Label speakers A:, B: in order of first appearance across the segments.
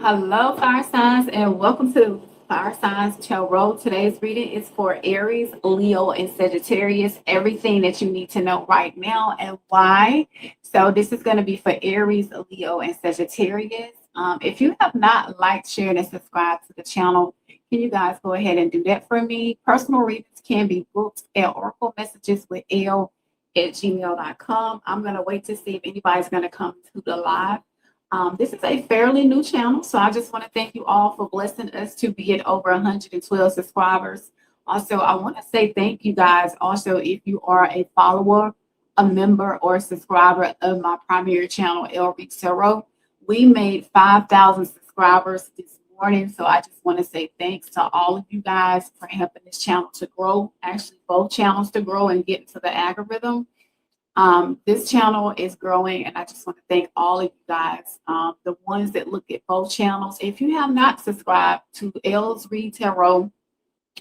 A: Hello, fire signs, and welcome to Fire Signs Tarot. Today's reading is for Aries, Leo, and Sagittarius. Everything that you need to know right now and why. So this is going to be for Aries, Leo, and Sagittarius. If you have not liked, shared, and subscribed to the channel, can you guys go ahead and do that for me? Personal readings can be booked at oraclemessageswithelle at gmail.com. I'm going to wait to see if anybody's going to come to the live. This is a fairly new channel, so I just want to thank you all for blessing us to be at over 112 subscribers. Also, I want to say thank you guys. Also, if you are a follower, a member, or a subscriber of my primary channel, Aries Tarot, we made 5,000 subscribers this morning. So I just want to say thanks to all of you guys for helping this channel to grow, actually both channels to grow and get into the algorithm. This channel is growing, and I just want to thank all of you guys, the ones that look at both channels. If you have not subscribed to L's Read Tarot,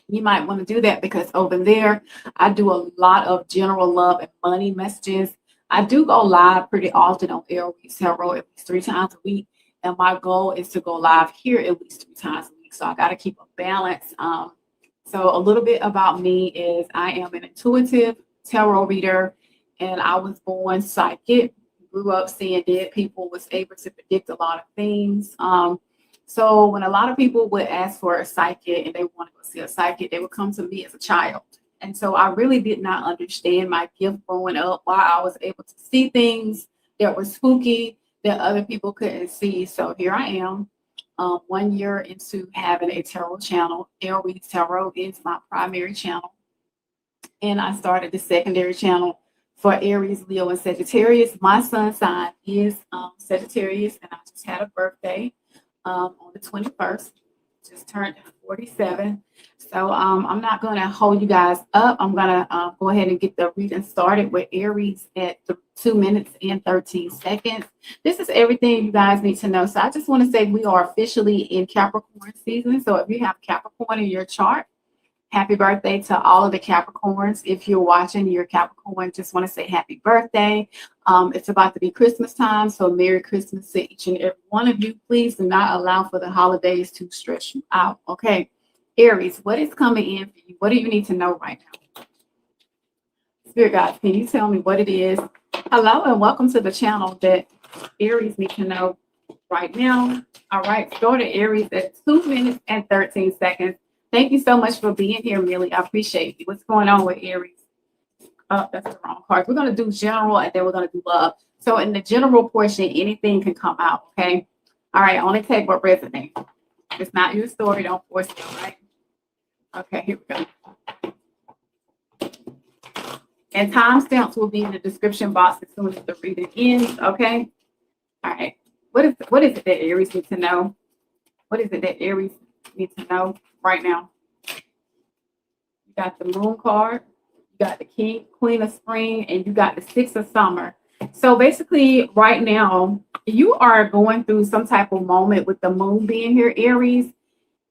A: you might want to do that, because over there I do a lot of general love and money messages. I do go live pretty often on L Read Tarot, at least 3 times a week, and my goal is to go live here at least 3 times a week. So I got to keep a balance. So a little bit about me is I am an intuitive tarot reader. And I was born psychic, grew up seeing dead people, was able to predict a lot of things. So when a lot of people would ask for a psychic and they want to go see a psychic, they would come to me as a child. And so I really did not understand my gift growing up, why I was able to see things that were spooky that other people couldn't see. So here I am, 1 year into having a tarot channel. Aries Tarot is my primary channel. And I started the secondary channel for Aries, Leo, and Sagittarius. My sun sign is Sagittarius, and I just had a birthday on the 21st. Just turned 47. So I'm not going to hold you guys up. I'm going to go ahead and get the reading started with Aries at 2 minutes and 13 seconds. This is everything you guys need to know. So I just want to say we are officially in Capricorn season. So if you have Capricorn in your chart, happy birthday to all of the Capricorns. If you're watching, you're Capricorn, just want to say happy birthday. It's about to be Christmas time, so Merry Christmas to each and every one of you. Please do not allow for the holidays to stress you out. Okay, Aries, what is coming in for you? What do you need to know right now? Spirit guides, can you tell me what it is? Hello and welcome to the channel that Aries need to know right now. All right, go to Aries at 2 minutes and 13 seconds. Thank you so much for being here, Millie. I appreciate you. What's going on with Aries? Oh, that's the wrong card. We're going to do general, and then we're going to do love. So in the general portion, anything can come out, okay? All right, only take what resonates. It's not your story. Don't force it, all right? Okay, here we go. And timestamps will be in the description box as soon as the reading ends, okay? All right. What is it that Aries needs to know? What is it that Aries needs to know right now? You got the Moon card, you got the King, Queen of Spring, and you got the 6 of Summer. So basically right now you are going through some type of moment with the Moon being here, Aries.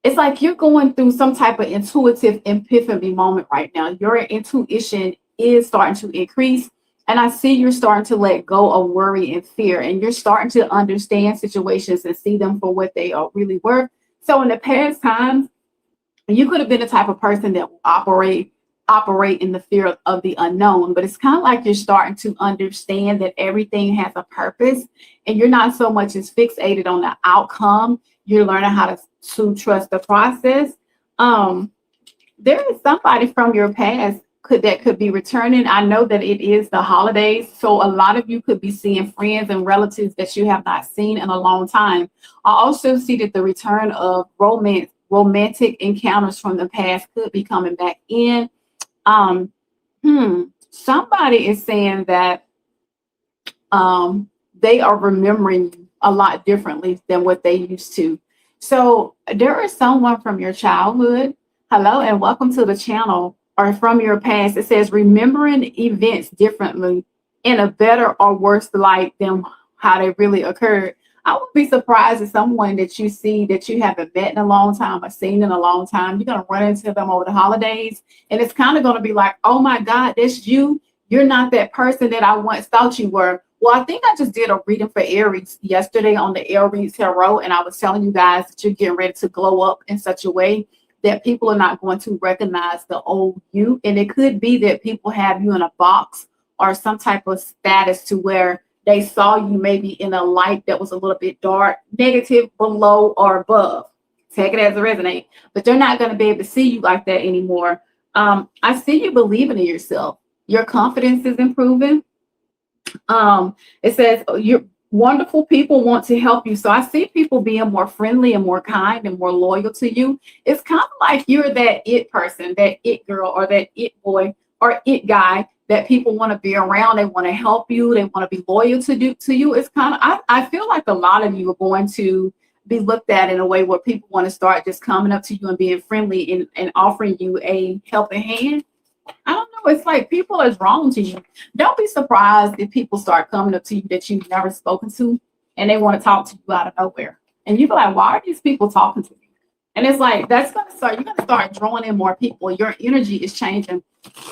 A: It's like you're going through some type of intuitive epiphany moment right now. Your intuition is starting to increase, and I see you're starting to let go of worry and fear, and you're starting to understand situations and see them for what they are really worth. So in the past times, you could have been the type of person that will operate in the fear of the unknown, but it's kind of like you're starting to understand that everything has a purpose, and you're not so much as fixated on the outcome. You're learning how to trust the process. There is somebody from your past that could be returning. I know that it is the holidays, so a lot of you could be seeing friends and relatives that you have not seen in a long time. I also see that the return of romantic encounters from the past could be coming back in. Somebody is saying that they are remembering you a lot differently than what they used to. So there is someone from your childhood. Hello and welcome to the channel. Or from your past. It says remembering events differently in a better or worse light than how they really occurred. I would be surprised if someone that you see that you haven't met in a long time or seen in a long time, you're going to run into them over the holidays, and it's kind of going to be like, oh my God, that's you. You're not that person that I once thought you were. Well, I think I just did a reading for Aries yesterday on the Aries Tarot, and I was telling you guys that you're getting ready to glow up in such a way that people are not going to recognize the old you. And it could be that people have you in a box or some type of status to where they saw you maybe in a light that was a little bit dark, negative, below, or above. Take it as a resonate, but they're not going to be able to see you like that anymore. I see you believing in yourself. Your confidence is improving. It says you're wonderful people want to help you. So I see people being more friendly and more kind and more loyal to you. It's kind of like you're that it person, that it girl, or that it boy, or it guy that people want to be around. They want to help you. They want to be loyal to you. It's kind of, I feel like a lot of you are going to be looked at in a way where people want to start just coming up to you and being friendly and offering you a helping hand. I don't know. It's like people are drawn to you. Don't be surprised if people start coming up to you that you've never spoken to and they want to talk to you out of nowhere. And you be like, why are these people talking to me? And it's like, that's going to start, you're going to start drawing in more people. Your energy is changing.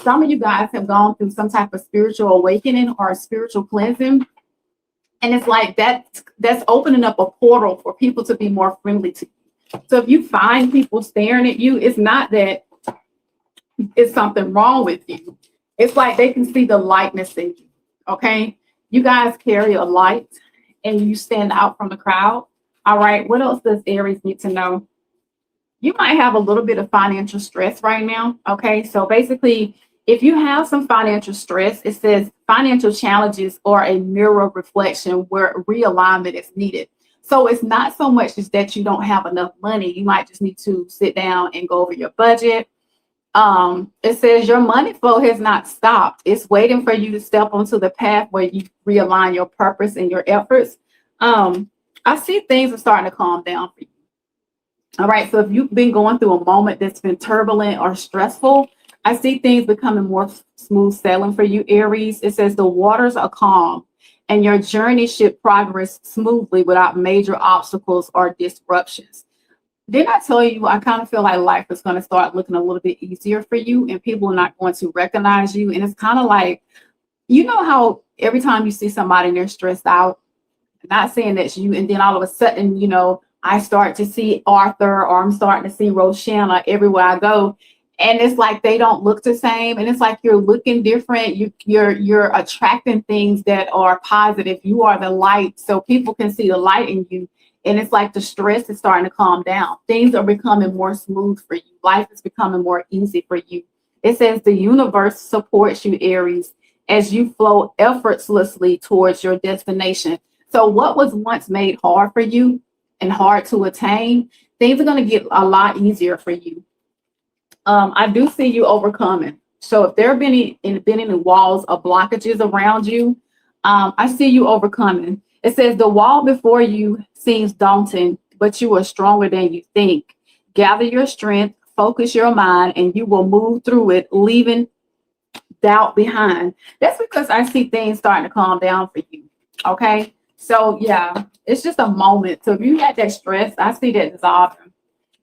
A: Some of you guys have gone through some type of spiritual awakening or spiritual cleansing. And it's like that's opening up a portal for people to be more friendly to you. So if you find people staring at you, it's not that it's something wrong with you. It's like they can see the lightness in you. Okay. You guys carry a light and you stand out from the crowd. All right. What else does Aries need to know? You might have a little bit of financial stress right now. Okay. So basically, if you have some financial stress, it says financial challenges are a mirror reflection where realignment is needed. So it's not so much as that you don't have enough money. You might just need to sit down and go over your budget. It says your money flow has not stopped. It's waiting for you to step onto the path where you realign your purpose and your efforts. I see things are starting to calm down for you. All right. So if you've been going through a moment that's been turbulent or stressful, I see things becoming more smooth sailing for you, Aries. It says the waters are calm and your journey should progress smoothly without major obstacles or disruptions. Didn't I tell you, I kind of feel like life is going to start looking a little bit easier for you and people are not going to recognize you. And it's kind of like, you know how every time you see somebody and they're stressed out, not saying that's you, and then all of a sudden, you know, I start to see Arthur or I'm starting to see Roshana everywhere I go. And it's like they don't look the same. And it's like you're looking different. You're attracting things that are positive. You are the light. So people can see the light in you. And it's like the stress is starting to calm down. Things are becoming more smooth for you. Life is becoming more easy for you. It says the universe supports you, Aries, as you flow effortlessly towards your destination. So what was once made hard for you and hard to attain, things are going to get a lot easier for you. I do see you overcoming. So if there have been any walls or blockages around you, I see you overcoming. It says the wall before you seems daunting, but you are stronger than you think. Gather your strength, focus your mind, and you will move through it, leaving doubt behind. That's because I see things starting to calm down for you. Okay. So yeah, it's just a moment. So if you had that stress, I see that dissolving.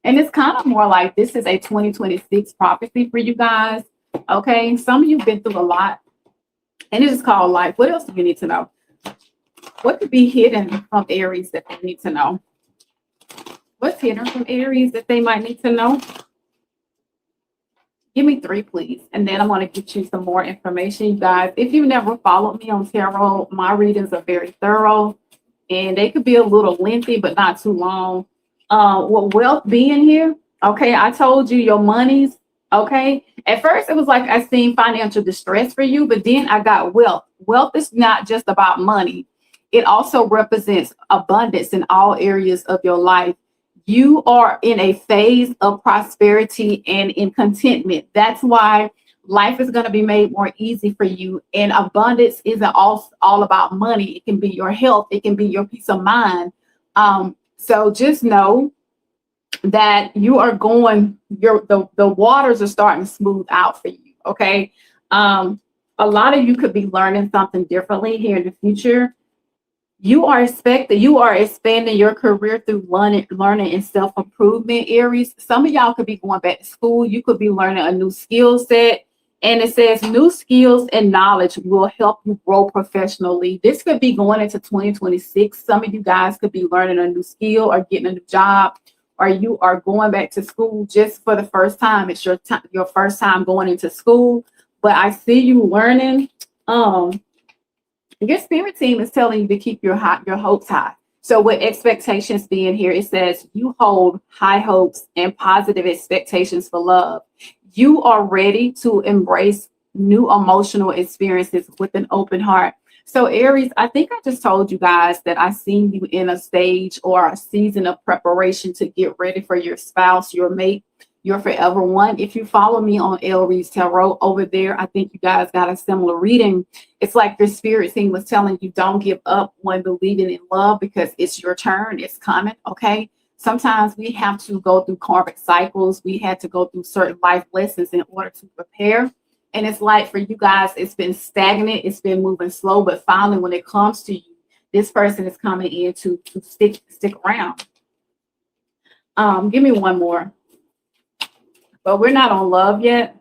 A: And it's kind of more like this is a 2026 prophecy for you guys. Okay. Some of you have been through a lot. And it is called life. What else do you need to know? What could be hidden from Aries that they need to know? What's hidden from Aries that they might need to know? Give me 3, please. And then I'm going to get you some more information, you guys. If you've never followed me on tarot, my readings are very thorough. And they could be a little lengthy, but not too long. With wealth being here, okay, I told you your monies, okay. At first, it was like I seen financial distress for you, but then I got wealth. Wealth is not just about money. It also represents abundance in all areas of your life. You are in a phase of prosperity and in contentment. That's why life is going to be made more easy for you. And abundance isn't all about money. It can be your health. It can be your peace of mind. So just know that you are going, the waters are starting to smooth out for you. Okay. A lot of you could be learning something differently here in the future. You are expanding your career through learning and self-improvement, Aries. Some of y'all could be going back to school. You could be learning a new skill set. And it says new skills and knowledge will help you grow professionally. This could be going into 2026. Some of you guys could be learning a new skill or getting a new job, or you are going back to school just for the first time. It's your first time going into school, but I see you learning. Your spirit team is telling you to keep your hopes high. So with expectations being here, it says you hold high hopes and positive expectations for love. You are ready to embrace new emotional experiences with an open heart. So Aries, I think I just told you guys that I seen you in a stage or a season of preparation to get ready for your spouse, your mate, your forever one. If you follow me on Aries Tarot over there, I think you guys got a similar reading. It's like your spirit team was telling you, don't give up when believing in love, because it's your turn. It's coming. Okay. Sometimes we have to go through karmic cycles. We had to go through certain life lessons in order to prepare. And it's like for you guys, it's been stagnant. It's been moving slow. But finally, when it comes to you, this person is coming in to stick around. Give me one more. But we're not on love yet.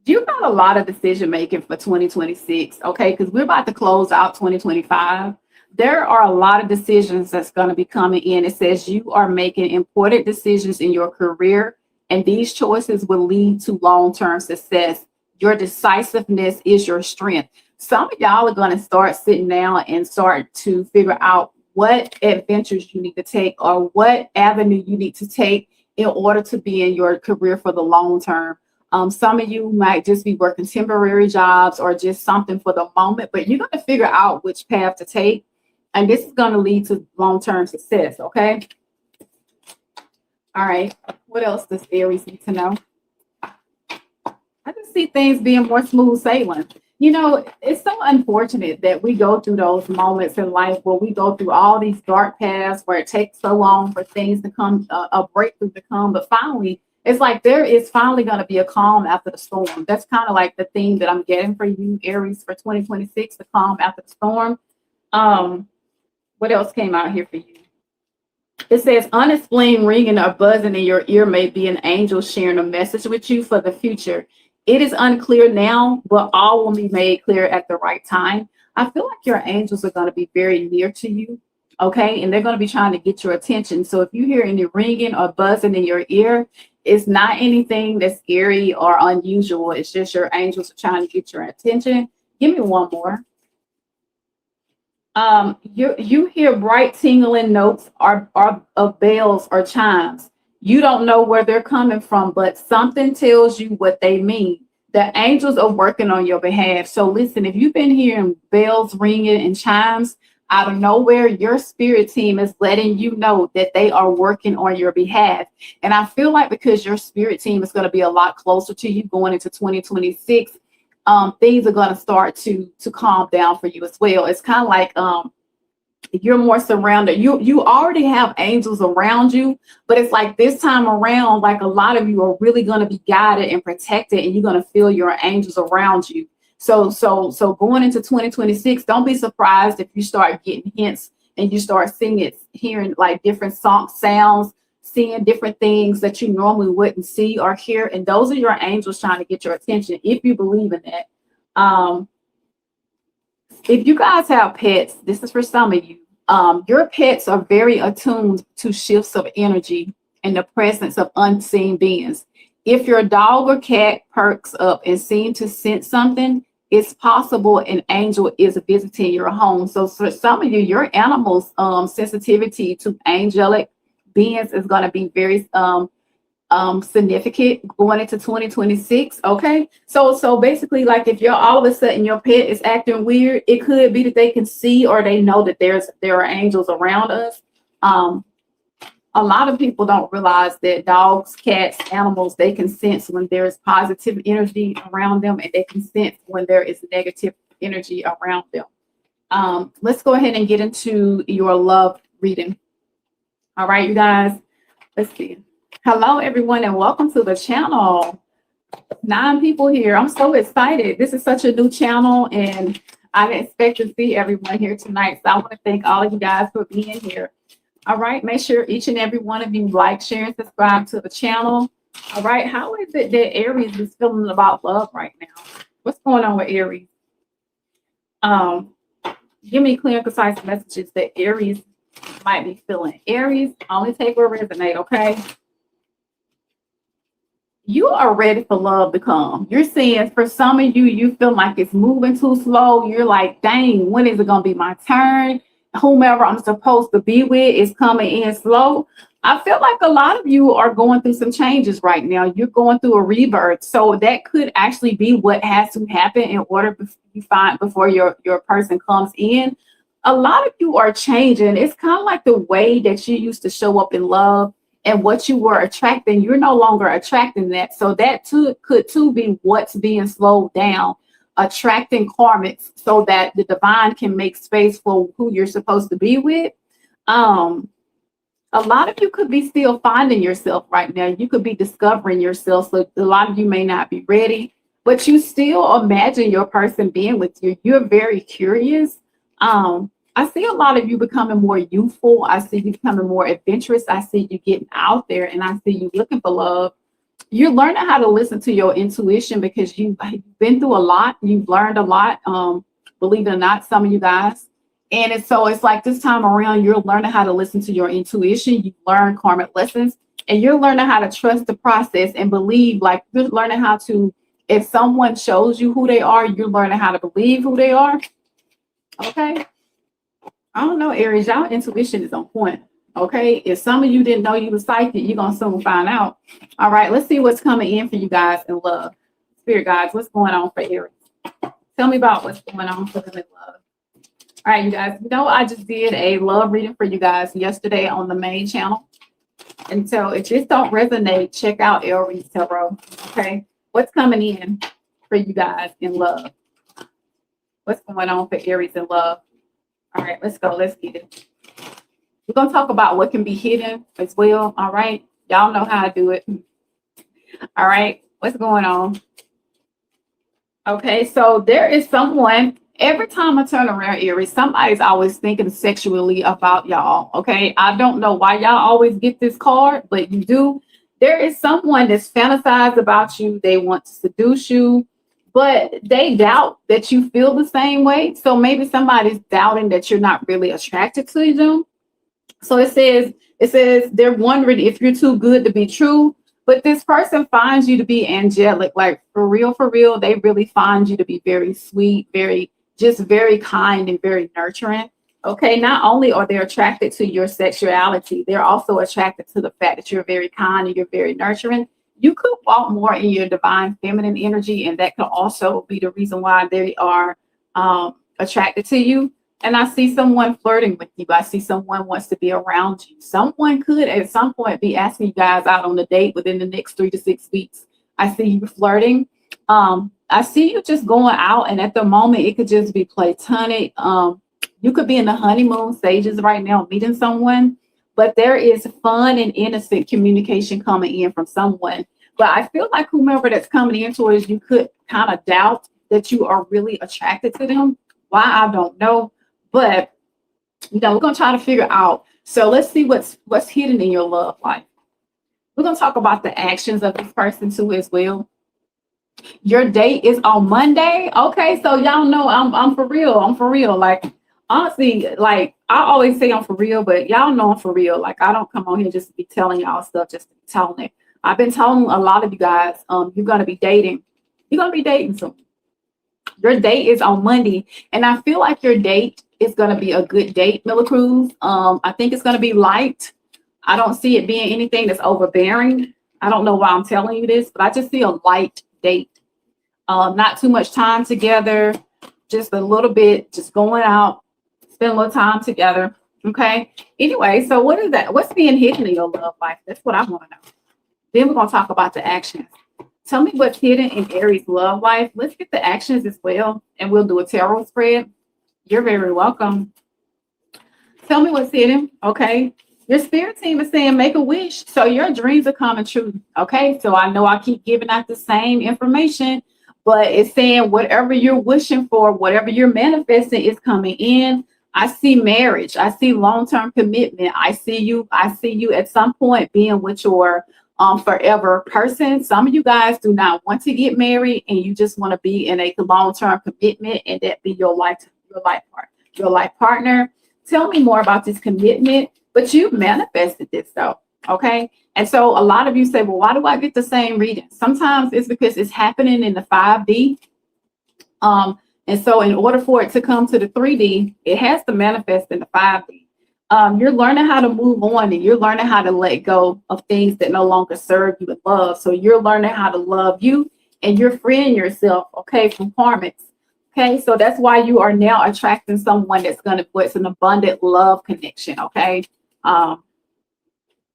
A: You got a lot of decision making for 2026, okay? Because we're about to close out 2025. There are a lot of decisions that's going to be coming in. It says you are making important decisions in your career, and these choices will lead to long-term success. Your decisiveness is your strength. Some of y'all are going to start sitting down and start to figure out what adventures you need to take or what avenue you need to take in order to be in your career for the long term. Some of you might just be working temporary jobs or just something for the moment, but you're going to figure out which path to take. And this is going to lead to long-term success, okay? All right. What else does Aries need to know? I just see things being more smooth sailing. You know, it's so unfortunate that we go through those moments in life where we go through all these dark paths where it takes so long for things to come, a breakthrough to come. But finally, it's like there is finally going to be a calm after the storm. That's kind of like the theme that I'm getting for you, Aries, for 2026, the calm after the storm. What else came out here for you? It says unexplained ringing or buzzing in your ear may be an angel sharing a message with you for the future. It is unclear now, but all will be made clear at the right time. I feel like your angels are going to be very near to you, okay? And they're going to be trying to get your attention. So if you hear any ringing or buzzing in your ear, it's not anything that's scary or unusual. It's just your angels are trying to get your attention. Give me one more. You hear bright tingling notes or of bells or chimes. You don't know where they're coming from, but something tells you what they mean. The angels are working on your behalf. So listen, if you've been hearing bells ringing and chimes out of nowhere, your spirit team is letting you know that they are working on your behalf. And I feel like because your spirit team is going to be a lot closer to you going into 2026, things are going to start to calm down for you as well. It's kind of like you're more surrounded. You already have angels around you, but it's like this time around, like a lot of you are really going to be guided and protected, and you're going to feel your angels around you. So going into 2026, don't be surprised if you start getting hints and you start hearing like different sounds, seeing different things that you normally wouldn't see or hear. And those are your angels trying to get your attention if you believe in that. If you guys have pets, this is for some of you. Your pets are very attuned to shifts of energy and the presence of unseen beings. If your dog or cat perks up and seems to sense something, it's possible an angel is visiting your home. So for some of you, your animal's sensitivity to angelic beings is going to be very significant going into 2026. Okay, so basically, like if you're all of a sudden your pet is acting weird, it could be that they can see or they know that there are angels around us. A lot of people don't realize that dogs, cats, animals, they can sense when there is positive energy around them, and they can sense when there is negative energy around them. Let's go ahead and get into your love reading. All right, you guys, let's see. Hello, everyone, and welcome to the channel. 9 people here. I'm so excited. This is such a new channel, and I didn't expect to see everyone here tonight. So I want to thank all of you guys for being here. All right, make sure each and every one of you like, share, and subscribe to the channel. All right. How is it that Aries is feeling about love right now? What's going on with Aries? Um, Give me clear and concise messages that Aries might be feeling. Aries, only take what resonate, okay? You are ready for love to come. You're seeing for some of you, you feel like it's moving too slow. You're like, dang, when is it going to be my turn? Whomever I'm supposed to be with is coming in slow. I feel like a lot of you are going through some changes right now. You're going through a rebirth. So that could actually be what has to happen in order you find before your person comes in. A lot of you are changing. It's kind of like the way that you used to show up in love and what you were attracting, you're no longer attracting that. So that too could too be what's being slowed down, attracting karmics so that the divine can make space for who you're supposed to be with. Um, a lot of you could be still finding yourself right now. You could be discovering yourself. So a lot of you may not be ready, but you still imagine your person being with you. You're very curious. I see a lot of you becoming more youthful. I see you becoming more adventurous. I see you getting out there, and I see you looking for love. You're learning how to listen to your intuition because you've been through a lot. You've learned a lot. Believe it or not, some of you guys. And it's like this time around, you're learning how to listen to your intuition. You learn karmic lessons, and you're learning how to trust the process and believe. Like you're learning how to, if someone shows you who they are, you're learning how to believe who they are. Okay. I don't know, Aries, y'all intuition is on point. Okay. If some of you didn't know you was psychic, you're going to soon find out. All right. Let's see what's coming in for you guys in love. Spirit guides, what's going on for Aries? Tell me about what's going on for them in love. All right, you guys. You know, I just did a love reading for you guys yesterday on the main channel. And so if this don't resonate, check out Aries Tarot. Okay. What's coming in for you guys in love? What's going on for Aries in love? All right, let's go. Let's get it. We're going to talk about what can be hidden as well. All right. Y'all know how I do it. All right. What's going on? Okay. So there is someone, every time I turn around, Aries, somebody's always thinking sexually about y'all. Okay. I don't know why y'all always get this card, but you do. There is someone that's fantasized about you. They want to seduce you, but they doubt that you feel the same way. So maybe somebody's doubting that you're not really attracted to them. So it says they're wondering if you're too good to be true. But this person finds you to be angelic, like for real, they really find you to be very sweet, very kind and very nurturing. Okay, not only are they attracted to your sexuality, they're also attracted to the fact that you're very kind and you're very nurturing. You could walk more in your divine feminine energy, and that could also be the reason why they are attracted to you. And I see someone flirting with you. I see someone wants to be around you. Someone could at some point be asking you guys out on a date within the next 3 to 6 weeks. I see you flirting. I see you just going out, and at the moment it could just be platonic. You could be in the honeymoon stages right now, meeting someone, but there is fun and innocent communication coming in from someone. But I feel like whomever that's coming in towards you could kind of doubt that you are really attracted to them. Why, I don't know. But we're gonna try to figure out. So let's see what's hidden in your love life. We're gonna talk about the actions of this person too as well. Your date is on Monday. Okay, so y'all know I'm for real. I'm for real. Like honestly, like I always say I'm for real, but y'all know I'm for real. Like I don't come on here just to be telling y'all stuff just to be telling it. I've been telling a lot of you guys, you're gonna be dating. You're gonna be dating soon. Your date is on Monday, and I feel like your date is going to be a good date, Miller Cruz. I think it's going to be light. I don't see it being anything that's overbearing. I don't know why I'm telling you this, but I just see a light date. Not too much time together, just a little bit, just going out, spend a little time together. Okay. Anyway, so what is that? What's being hidden in your love life? That's what I want to know. Then we're going to talk about the actions. Tell me what's hidden in Aries' love life. Let's get the actions as well, and we'll do a tarot spread. You're very welcome. Tell me what's hidden. Okay. Your spirit team is saying make a wish. So your dreams are coming true. Okay. So I know I keep giving out the same information, but it's saying whatever you're wishing for, whatever you're manifesting is coming in. I see marriage. I see long-term commitment. I see you at some point being with your forever person. Some of you guys do not want to get married and you just want to be in a long-term commitment and that be your life partner. Tell me more about this commitment, but you manifested this though. Okay. And so a lot of you say, well, why do I get the same reading? Sometimes it's because it's happening in the 5D. And so in order for it to come to the 3D, it has to manifest in the 5D. You're learning how to move on and you're learning how to let go of things that no longer serve you with love. So you're learning how to love you and you're freeing yourself, okay, from karmics. Okay, so that's why you are now attracting someone that's going to put an abundant love connection, okay?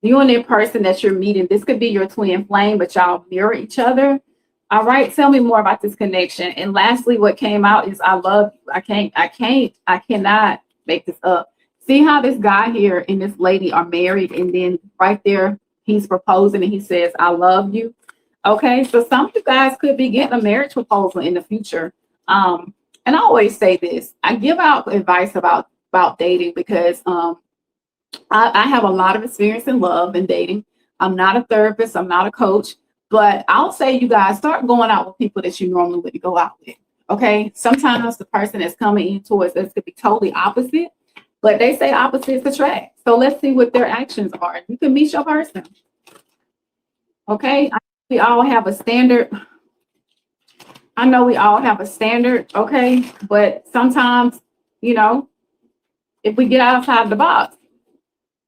A: You and that person that you're meeting, this could be your twin flame, but y'all mirror each other. All right, tell me more about this connection. And lastly, what came out is I love you. I cannot make this up. See how this guy here and this lady are married, and then right there, he's proposing and he says, I love you. Okay, so some of you guys could be getting a marriage proposal in the future. And I always say this, I give out advice about dating because I have a lot of experience in love and dating. I'm not a therapist, I'm not a coach, but I'll say you guys start going out with people that you normally wouldn't go out with. Okay, sometimes the person that's coming in towards us could be totally opposite, but they say opposites attract. So let's see what their actions are. You can meet your person. Okay, we all have a standard. I know we all have a standard, okay? But sometimes, you know, if we get outside of the box,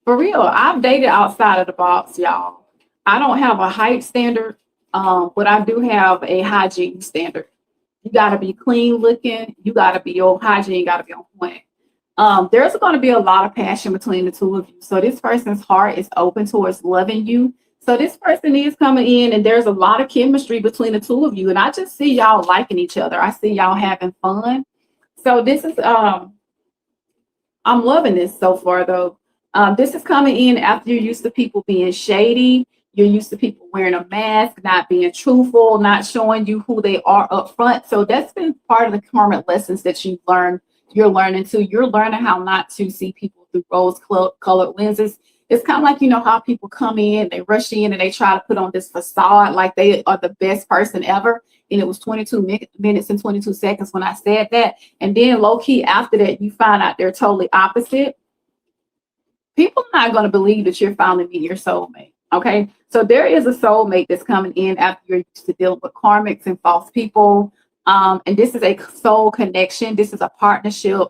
A: for real, I've dated outside of the box, y'all. I don't have a height standard, but I do have a hygiene standard. You got to be clean looking. You got to be your hygiene, got to be on point. There's going to be a lot of passion between the two of you. So this person's heart is open towards loving you. So this person is coming in and there's a lot of chemistry between the two of you. And I just see y'all liking each other. I see y'all having fun. So this is, I'm loving this so far though. This is coming in after you're used to people being shady. You're used to people wearing a mask, not being truthful, not showing you who they are up front. So that's been part of the karmic lessons that you've learned. You're learning too. You're learning how not to see people through rose-colored lenses. It's kind of like, you know, how people come in, they rush in and they try to put on this facade like they are the best person ever. And it was 22 minutes and 22 seconds when I said that. And then low key after that, you find out they're totally opposite. People are not going to believe that you're finally meeting your soulmate. Okay. So there is a soulmate that's coming in after you're used to dealing with karmics and false people. And this is a soul connection. This is a partnership.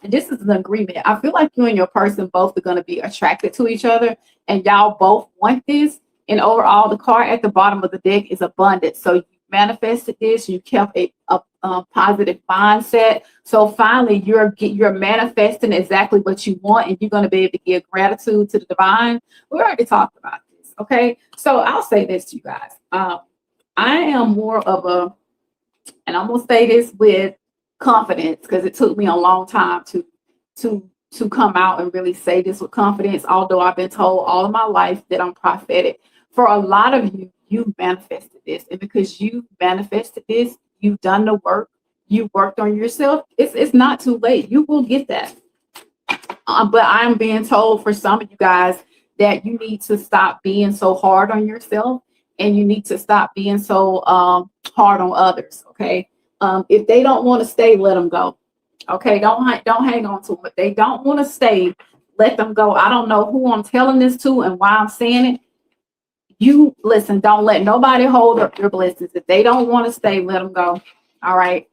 A: This is an agreement. I feel like you and your person both are going to be attracted to each other and y'all both want this. And overall, the card at the bottom of the deck is abundance. So you manifested this, you kept a positive mindset. So finally, you're manifesting exactly what you want and you're going to be able to give gratitude to the divine. We already talked about this. Okay. So I'll say this to you guys. I am more of a, and I'm going to say this with confidence because it took me a long time to come out and really say this with confidence, although I've been told all of my life that I'm prophetic. For a lot of you, you manifested this, and because you manifested this, you've done the work, you worked on yourself. It's not too late. You will get that. But I'm being told for some of you guys that you need to stop being so hard on yourself, and you need to stop being so hard on others. Okay. If they don't want to stay, let them go. Okay, don't hang on to them. If they don't want to stay, let them go. I don't know who I'm telling this to and why I'm saying it. You listen, don't let nobody hold up your blessings. If they don't want to stay, let them go. All right.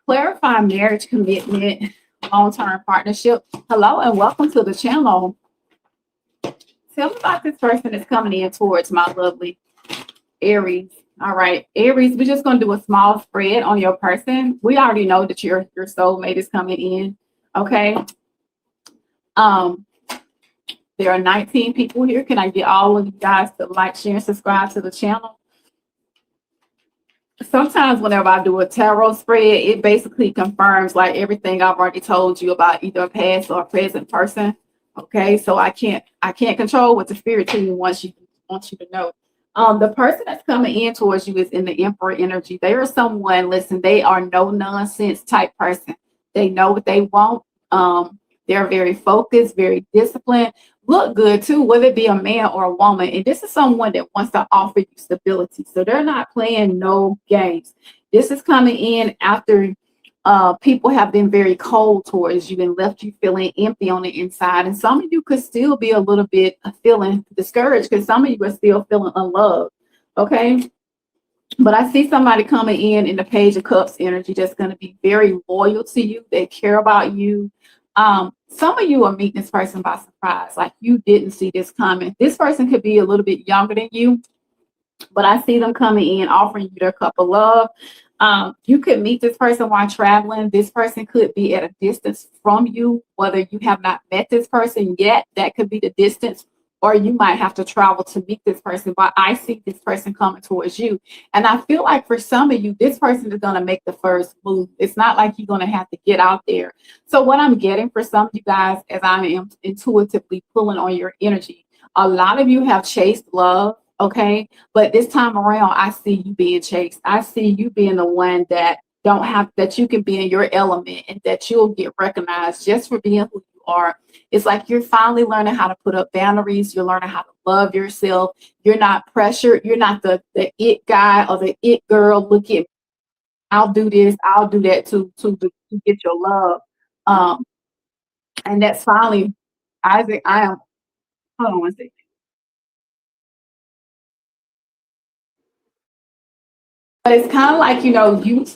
A: Clarify marriage commitment, long-term partnership. Hello and welcome to the channel. Tell me about this person that's coming in towards my lovely Aries. All right, Aries, we're just going to do a small spread on your person. We already know that your soulmate is coming in. Okay. There are 19 people here. Can I get all of you guys to like, share, and subscribe to the channel? Sometimes whenever I do a tarot spread, it basically confirms like everything I've already told you about either a past or a present person. Okay, so I can't control what the spirit team wants you to know. The person that's coming in towards you is in the Emperor energy. They are someone, listen, they are no nonsense type person. They know what they want. They're very focused, very disciplined, look good too, whether it be a man or a woman. And this is someone that wants to offer you stability. So they're not playing no games. This is coming in after people have been very cold towards you and left you feeling empty on the inside. And some of you could still be a little bit feeling discouraged because some of you are still feeling unloved. Okay. But I see somebody coming in the Page of Cups energy that's going to be very loyal to you. They care about you. Some of you are meeting this person by surprise, like you didn't see this coming. This person could be a little bit younger than you, but I see them coming in, offering you their cup of love. You could meet this person while traveling. This person could be at a distance from you, whether you have not met this person yet. That could be the distance, or you might have to travel to meet this person. But I see this person coming towards you. And I feel like for some of you, this person is going to make the first move. It's not like you're going to have to get out there. So what I'm getting for some of you guys, as I am intuitively pulling on your energy, a lot of you have chased love. Okay. But this time around, I see you being chased. I see you being the one that don't have, that you can be in your element and that you'll get recognized just for being who you are. It's like you're finally learning how to put up boundaries. You're learning how to love yourself. You're not pressured. You're not the it guy or the it girl. Look at, I'll do this, I'll do that to get your love. And that's finally, Isaac, I am, hold on one second. But it's kind of like,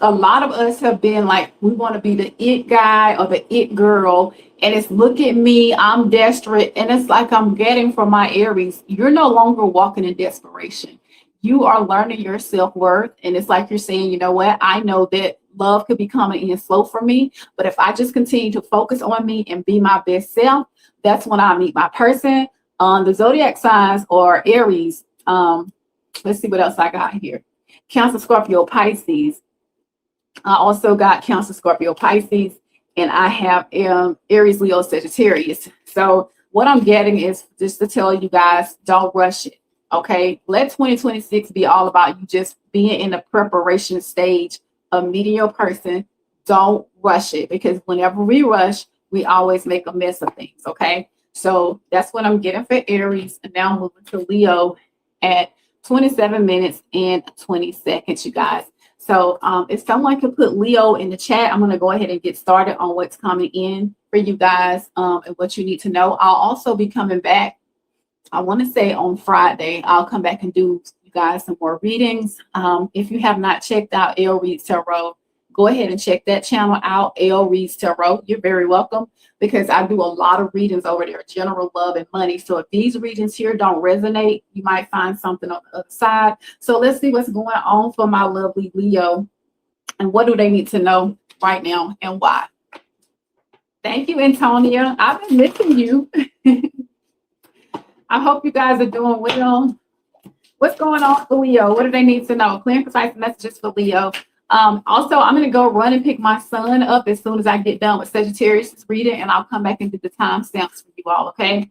A: a lot of us have been like, we want to be the it guy or the it girl. And it's look at me, I'm desperate. And it's like I'm getting from my Aries, you're no longer walking in desperation. You are learning your self-worth. And it's like you're saying, you know what? I know that love could be coming in slow for me. But if I just continue to focus on me and be my best self, that's when I meet my person. The zodiac signs or Aries. Let's see what else I got here. Cancer, Scorpio, Pisces. I also got Cancer, Scorpio, Pisces, and I have Aries, Leo, Sagittarius. So what I'm getting is just to tell you guys, don't rush it. Okay. Let 2026 be all about you just being in the preparation stage of meeting your person. Don't rush it, because whenever we rush, we always make a mess of things. Okay. So that's what I'm getting for Aries. And now I'm moving to Leo at 27 minutes and 20 seconds, you guys. So if someone could put Leo in the chat, I'm going to go ahead and get started on what's coming in for you guys and what you need to know. I'll also be coming back, I want to say on Friday, I'll come back and do you guys some more readings. If you have not checked out Elle Reads Tarot, go ahead and check that channel out, Elle Reads Tarot. You're very welcome, because I do a lot of readings over there, general love and money. So if these readings here don't resonate, you might find something on the other side. So let's see what's going on for my lovely Leo and what do they need to know right now and why. Thank you, Antonia. I've been missing you. I hope you guys are doing well. What's going on for Leo? What do they need to know? Clear and concise messages for Leo. Also, I'm going to go run and pick my son up as soon as I get done with Sagittarius reading, and I'll come back and do the timestamps for you all, okay?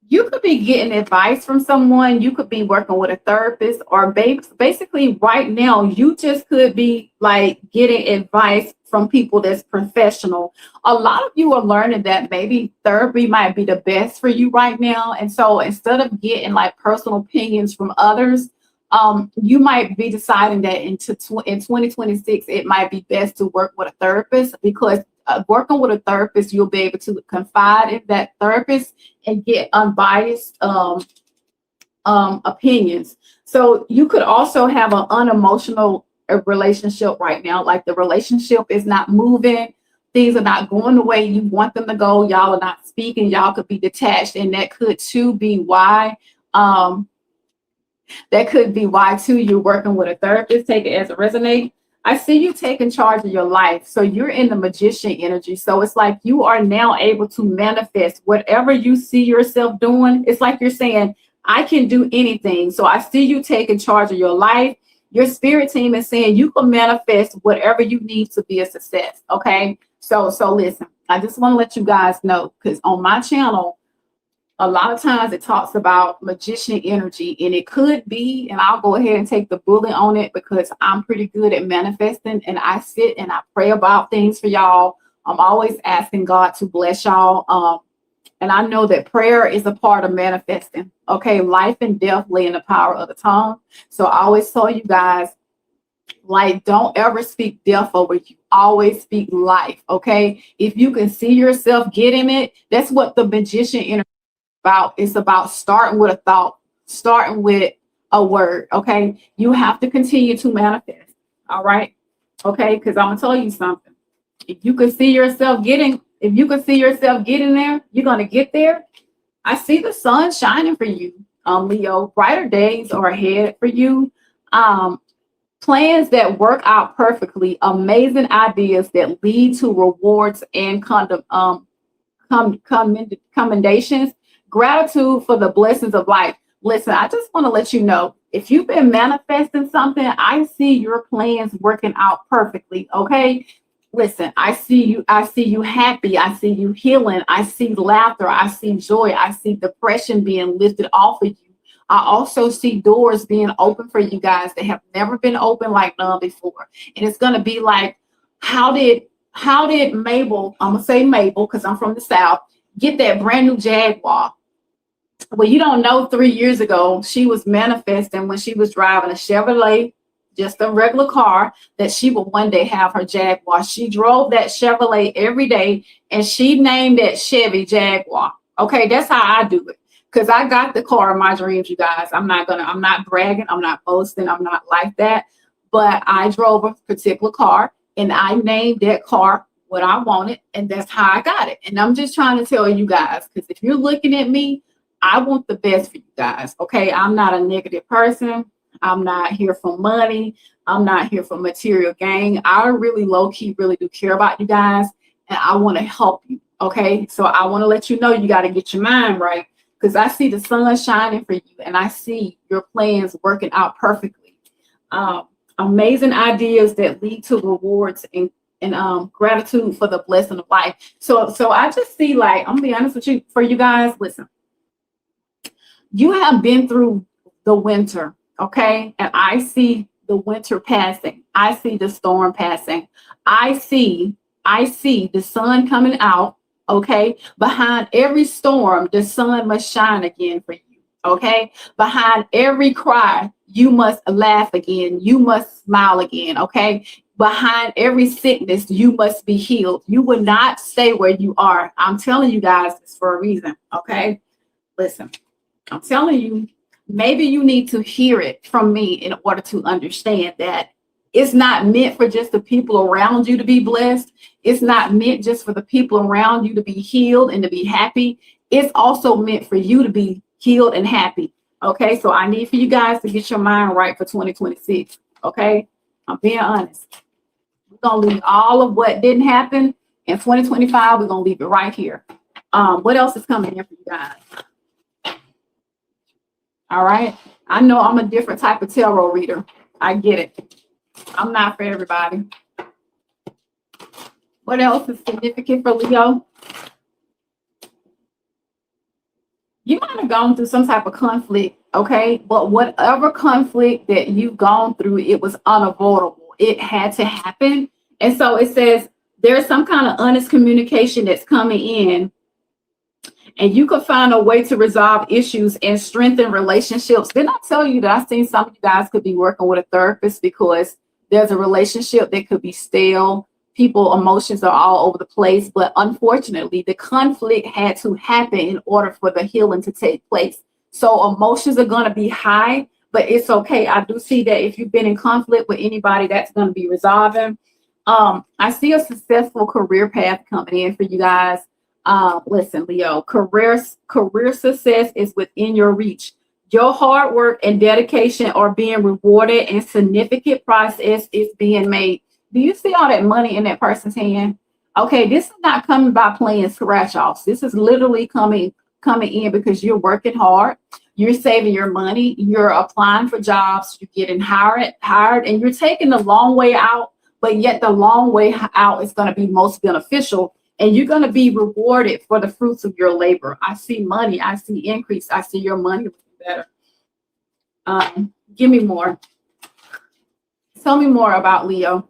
A: You could be getting advice from someone. You could be working with a therapist, or basically right now, you just could be like getting advice from people that's professional. A lot of you are learning that maybe therapy might be the best for you right now. And so instead of getting like personal opinions from others, you might be deciding that in 2026, it might be best to work with a therapist, because working with a therapist, you'll be able to confide in that therapist and get unbiased opinions. So you could also have an unemotional relationship right now. Like the relationship is not moving. Things are not going the way you want them to go. Y'all are not speaking. Y'all could be detached. And that could too be why you're working with a therapist. Take it as it resonates. I see you taking charge of your life. So you're in the magician energy. So it's like you are now able to manifest whatever you see yourself doing. It's like you're saying, I can do anything. So I see you taking charge of your life. Your spirit team is saying you can manifest whatever you need to be a success. Okay. So listen, I just want to let you guys know, because on my channel, a lot of times it talks about magician energy, and it could be, and I'll go ahead and take the bullet on it, because I'm pretty good at manifesting, and I sit and I pray about things for y'all I'm always asking God to bless y'all. And I know that prayer is a part of manifesting. Okay, life and death lay in the power of the tongue. So I always tell you guys, like, don't ever speak death over you. Always speak life. Okay, if you can see yourself getting it, that's what the magician energy is about. It's about starting with a thought, starting with a word. Okay, you have to continue to manifest. All right, okay, because I'm gonna tell you something. If you can see yourself getting, if you can see yourself getting there, you're gonna get there. I see the sun shining for you, Leo. Brighter days are ahead for you. Um, Plans that work out perfectly, amazing ideas that lead to rewards and commendations, gratitude for the blessings of life. Listen, I just want to let you know, if you've been manifesting something, I see your plans working out perfectly. Okay. Listen, I see you happy, I see you healing, I see laughter, I see joy, I see depression being lifted off of you. I also see doors being open for you guys that have never been open like none before. And it's gonna be like, how did Mabel, I'm gonna say Mabel because I'm from the South, get that brand new Jaguar? Well, you don't know, 3 years ago, she was manifesting when she was driving a Chevrolet, just a regular car, that she would one day have her Jaguar. She drove that Chevrolet every day and she named that Chevy Jaguar. Okay, that's how I do it. Because I got the car of my dreams, you guys. I'm not bragging, I'm not boasting, I'm not like that. But I drove a particular car and I named that car what I wanted, and that's how I got it. And I'm just trying to tell you guys, because if you're looking at me, I want the best for you guys. Okay, I'm not a negative person. I'm not here for money. I'm not here for material gain. I really low key really do care about you guys, and I want to help you. Okay, so I want to let you know you got to get your mind right, because I see the sun shining for you, and I see your plans working out perfectly. Amazing ideas that lead to rewards and gratitude for the blessing of life. So I just see, like, I'm gonna be honest with you, for you guys. Listen, you have been through the winter, okay? And I see the winter passing. I see the storm passing. I see the sun coming out, okay? Behind every storm, the sun must shine again for you, okay? Behind every cry, you must laugh again. You must smile again, okay? Behind every sickness, you must be healed. You will not stay where you are. I'm telling you guys this for a reason, okay? Listen. I'm telling you, maybe you need to hear it from me in order to understand that it's not meant for just the people around you to be blessed. It's not meant just for the people around you to be healed and to be happy. It's also meant for you to be healed and happy. Okay, so I need for you guys to get your mind right for 2026. Okay, I'm being honest. We're going to leave all of what didn't happen in 2025. We're going to leave it right here. What else is coming in for you guys? All right. I know I'm a different type of tarot reader. I get it. I'm not for everybody. What else is significant for Leo? You might have gone through some type of conflict, okay? But whatever conflict that you've gone through, it was unavoidable. It had to happen. And so it says there's some kind of honest communication that's coming in, and you could find a way to resolve issues and strengthen relationships. Didn't I tell you that I seen some of you guys could be working with a therapist because there's a relationship that could be stale. People, emotions are all over the place. But unfortunately, the conflict had to happen in order for the healing to take place. So emotions are going to be high, but it's okay. I do see that if you've been in conflict with anybody, that's going to be resolving. I see a successful career path coming in for you guys. Listen, Leo, career success is within your reach. Your hard work and dedication are being rewarded, and significant process is being made. Do you see all that money in that person's hand? Okay, this is not coming by playing scratch offs. This is literally coming in because you're working hard, you're saving your money, you're applying for jobs, you're getting hired, and you're taking the long way out, but yet the long way out is going to be most beneficial. And you're going to be rewarded for the fruits of your labor. I see money. I see increase. I see your money looking better. Give me more. Tell me more about Leo.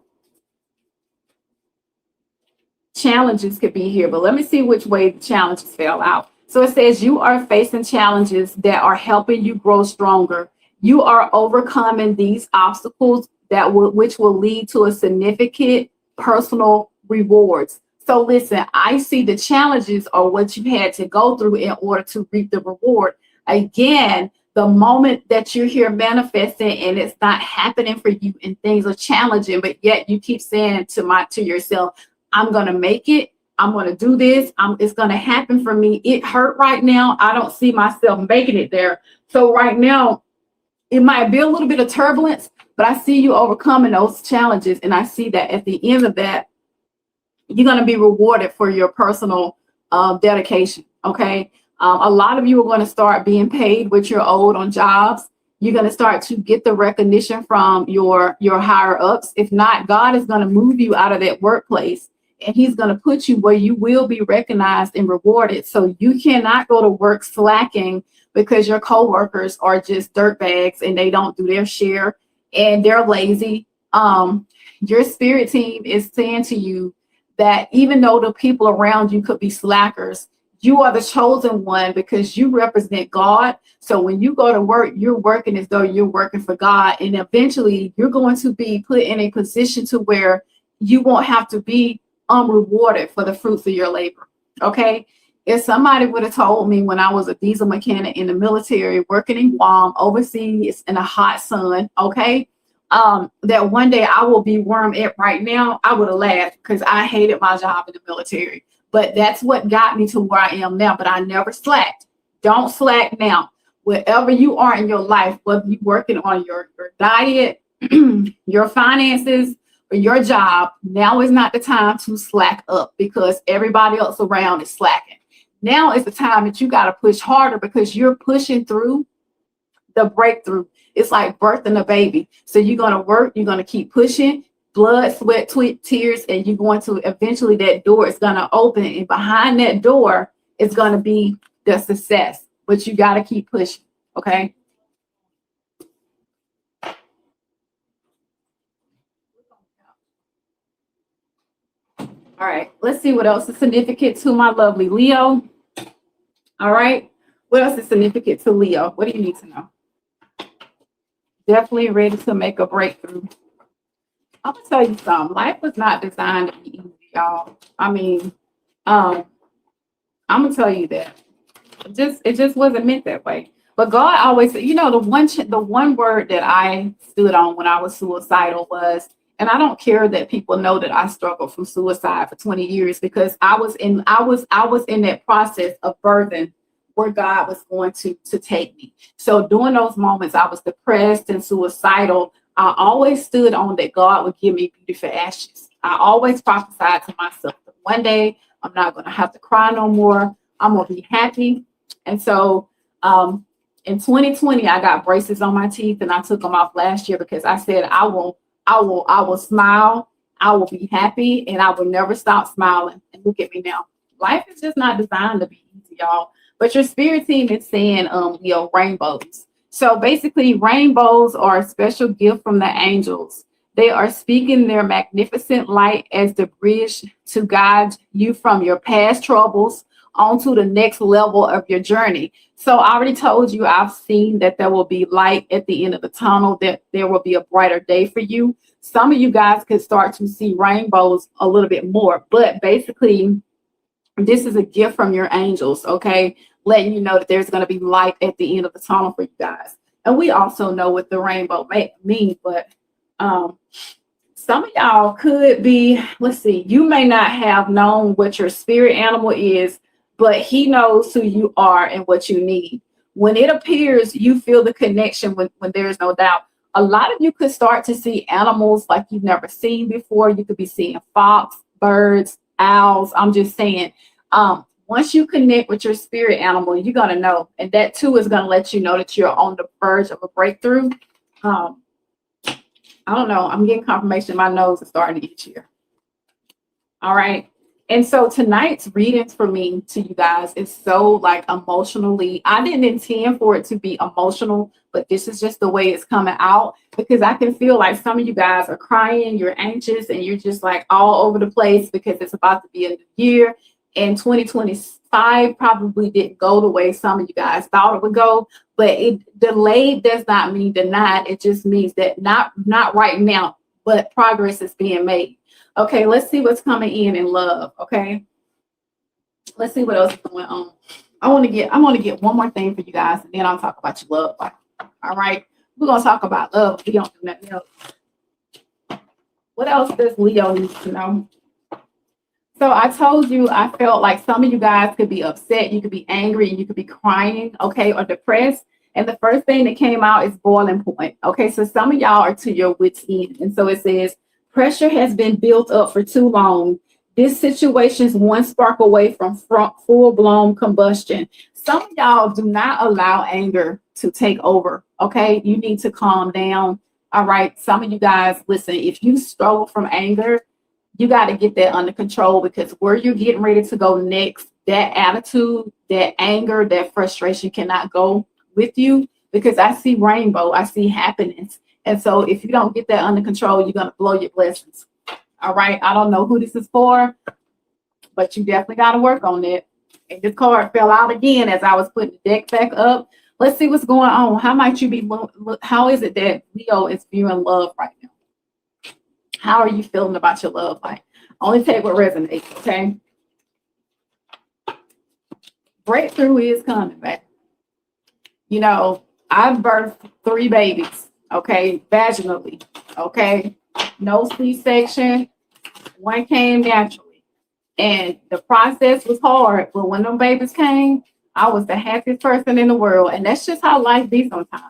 A: challenges could be here, but let me see which way the challenges fell out. So it says you are facing challenges that are helping you grow stronger. You are overcoming these obstacles which will lead to a significant personal rewards. So listen, I see the challenges are what you had to go through in order to reap the reward. Again, the moment that you're here manifesting and it's not happening for you and things are challenging, but yet you keep saying to yourself, I'm going to make it. I'm going to do this. It's going to happen for me. It hurt right now. I don't see myself making it there. So right now, it might be a little bit of turbulence, but I see you overcoming those challenges. And I see that at the end of that, you're going to be rewarded for your personal dedication. Okay. A lot of you are going to start being paid what you're owed on jobs. You're going to start to get the recognition from your higher ups. If not, God is going to move you out of that workplace and he's going to put you where you will be recognized and rewarded. So you cannot go to work slacking because your coworkers are just dirtbags and they don't do their share and they're lazy. Your spirit team is saying to you that even though the people around you could be slackers, you are the chosen one because you represent God. So when you go to work, you're working as though you're working for God. And eventually you're going to be put in a position to where you won't have to be unrewarded for the fruits of your labor. Okay. If somebody would have told me when I was a diesel mechanic in the military, working in Guam, overseas in a hot sun, okay, that one day I will be where I'm at right now, I would have laughed because I hated my job in the military. But that's what got me to where I am now. But I never slacked. Don't slack now. Wherever you are in your life, whether you're working on your diet, your finances, or your job, now is not the time to slack up because everybody else around is slacking. Now is the time that you got to push harder because you're pushing through the breakthrough. It's like birthing a baby. So you're going to work, you're going to keep pushing, blood, sweat, tears, and you're going to eventually that door is going to open. And behind that door is going to be the success. But you got to keep pushing. Okay. All right. Let's see what else is significant to my lovely Leo. All right. What else is significant to Leo? What do you need to know? Definitely ready to make a breakthrough. I'm gonna tell you something. Life was not designed to be easy, y'all. I mean, I'm gonna tell you that. It just wasn't meant that way. But God always said, the one word that I stood on when I was suicidal was, and I don't care that people know that I struggled from suicide for 20 years because I was in that process of birthing where God was going to take me. So during those moments, I was depressed and suicidal. I always stood on that God would give me beauty for ashes. I always prophesied to myself that one day I'm not going to have to cry no more. I'm going to be happy. And so in 2020, I got braces on my teeth and I took them off last year because I said, I will smile. I will be happy and I will never stop smiling. And look at me now. Life is just not designed to be easy, y'all. But your spirit team is saying, rainbows. So basically, rainbows are a special gift from the angels. They are speaking their magnificent light as the bridge to guide you from your past troubles onto the next level of your journey. So I already told you, I've seen that there will be light at the end of the tunnel, that there will be a brighter day for you. Some of you guys could start to see rainbows a little bit more, but basically, this is a gift from your angels, okay? Letting you know that there's going to be light at the end of the tunnel for you guys. And we also know what the rainbow means, but some of y'all could be, let's see, you may not have known what your spirit animal is, but he knows who you are and what you need. When it appears, you feel the connection when there's no doubt. A lot of you could start to see animals like you've never seen before. You could be seeing fox, birds, owls. I'm just saying, once you connect with your spirit animal, you're going to know. And that too is going to let you know that you're on the verge of a breakthrough. I don't know. I'm getting confirmation my nose is starting to itch here. All right. And so tonight's readings for me to you guys is so like emotionally, I didn't intend for it to be emotional, but this is just the way it's coming out because I can feel like some of you guys are crying, you're anxious, and you're just like all over the place because it's about to be a new year. And 2025 probably didn't go the way some of you guys thought it would go, but it delayed does not mean denied. It just means that not right now, but progress is being made. Okay, let's see what's coming in love. Okay, let's see what else is going on. I want to get one more thing for you guys, and then I'll talk about your love life. All right, we're gonna talk about love. We don't do nothing else. What else does Leo need to know? So I told you I felt like some of you guys could be upset, you could be angry, and you could be crying, okay, or depressed. And the first thing that came out is boiling point. Okay, so some of y'all are to your wits' end, and so it says. Pressure has been built up for too long. This situation is one spark away from full-blown combustion. Some of y'all do not allow anger to take over, okay? You need to calm down, all right? Some of you guys, listen, if you struggle from anger, you got to get that under control because where you're getting ready to go next, that attitude, that anger, that frustration cannot go with you because I see rainbow, I see happiness. And so if you don't get that under control, you're going to blow your blessings. All right. I don't know who this is for, but you definitely got to work on it. And this card fell out again as I was putting the deck back up. Let's see what's going on. How might you be? How is it that Leo is viewing love right now? How are you feeling about your love life? Only take what resonates. Okay. Breakthrough is coming back. You know, I've birthed 3 babies. Okay, vaginally, okay, no C-section, one came naturally, and the process was hard, but when them babies came, I was the happiest person in the world, and that's just how life be sometimes.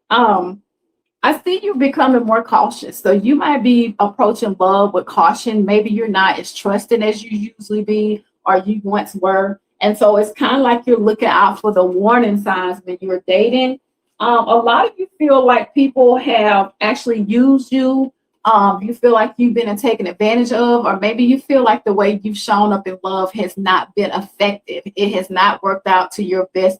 A: I see you becoming more cautious, so you might be approaching love with caution. Maybe you're not as trusting as you usually be, or you once were, and so it's kind of like you're looking out for the warning signs when you're dating. A lot of you feel like people have actually used you. You feel like you've been taken advantage of, or maybe you feel like the way you've shown up in love has not been effective. It has not worked out to your best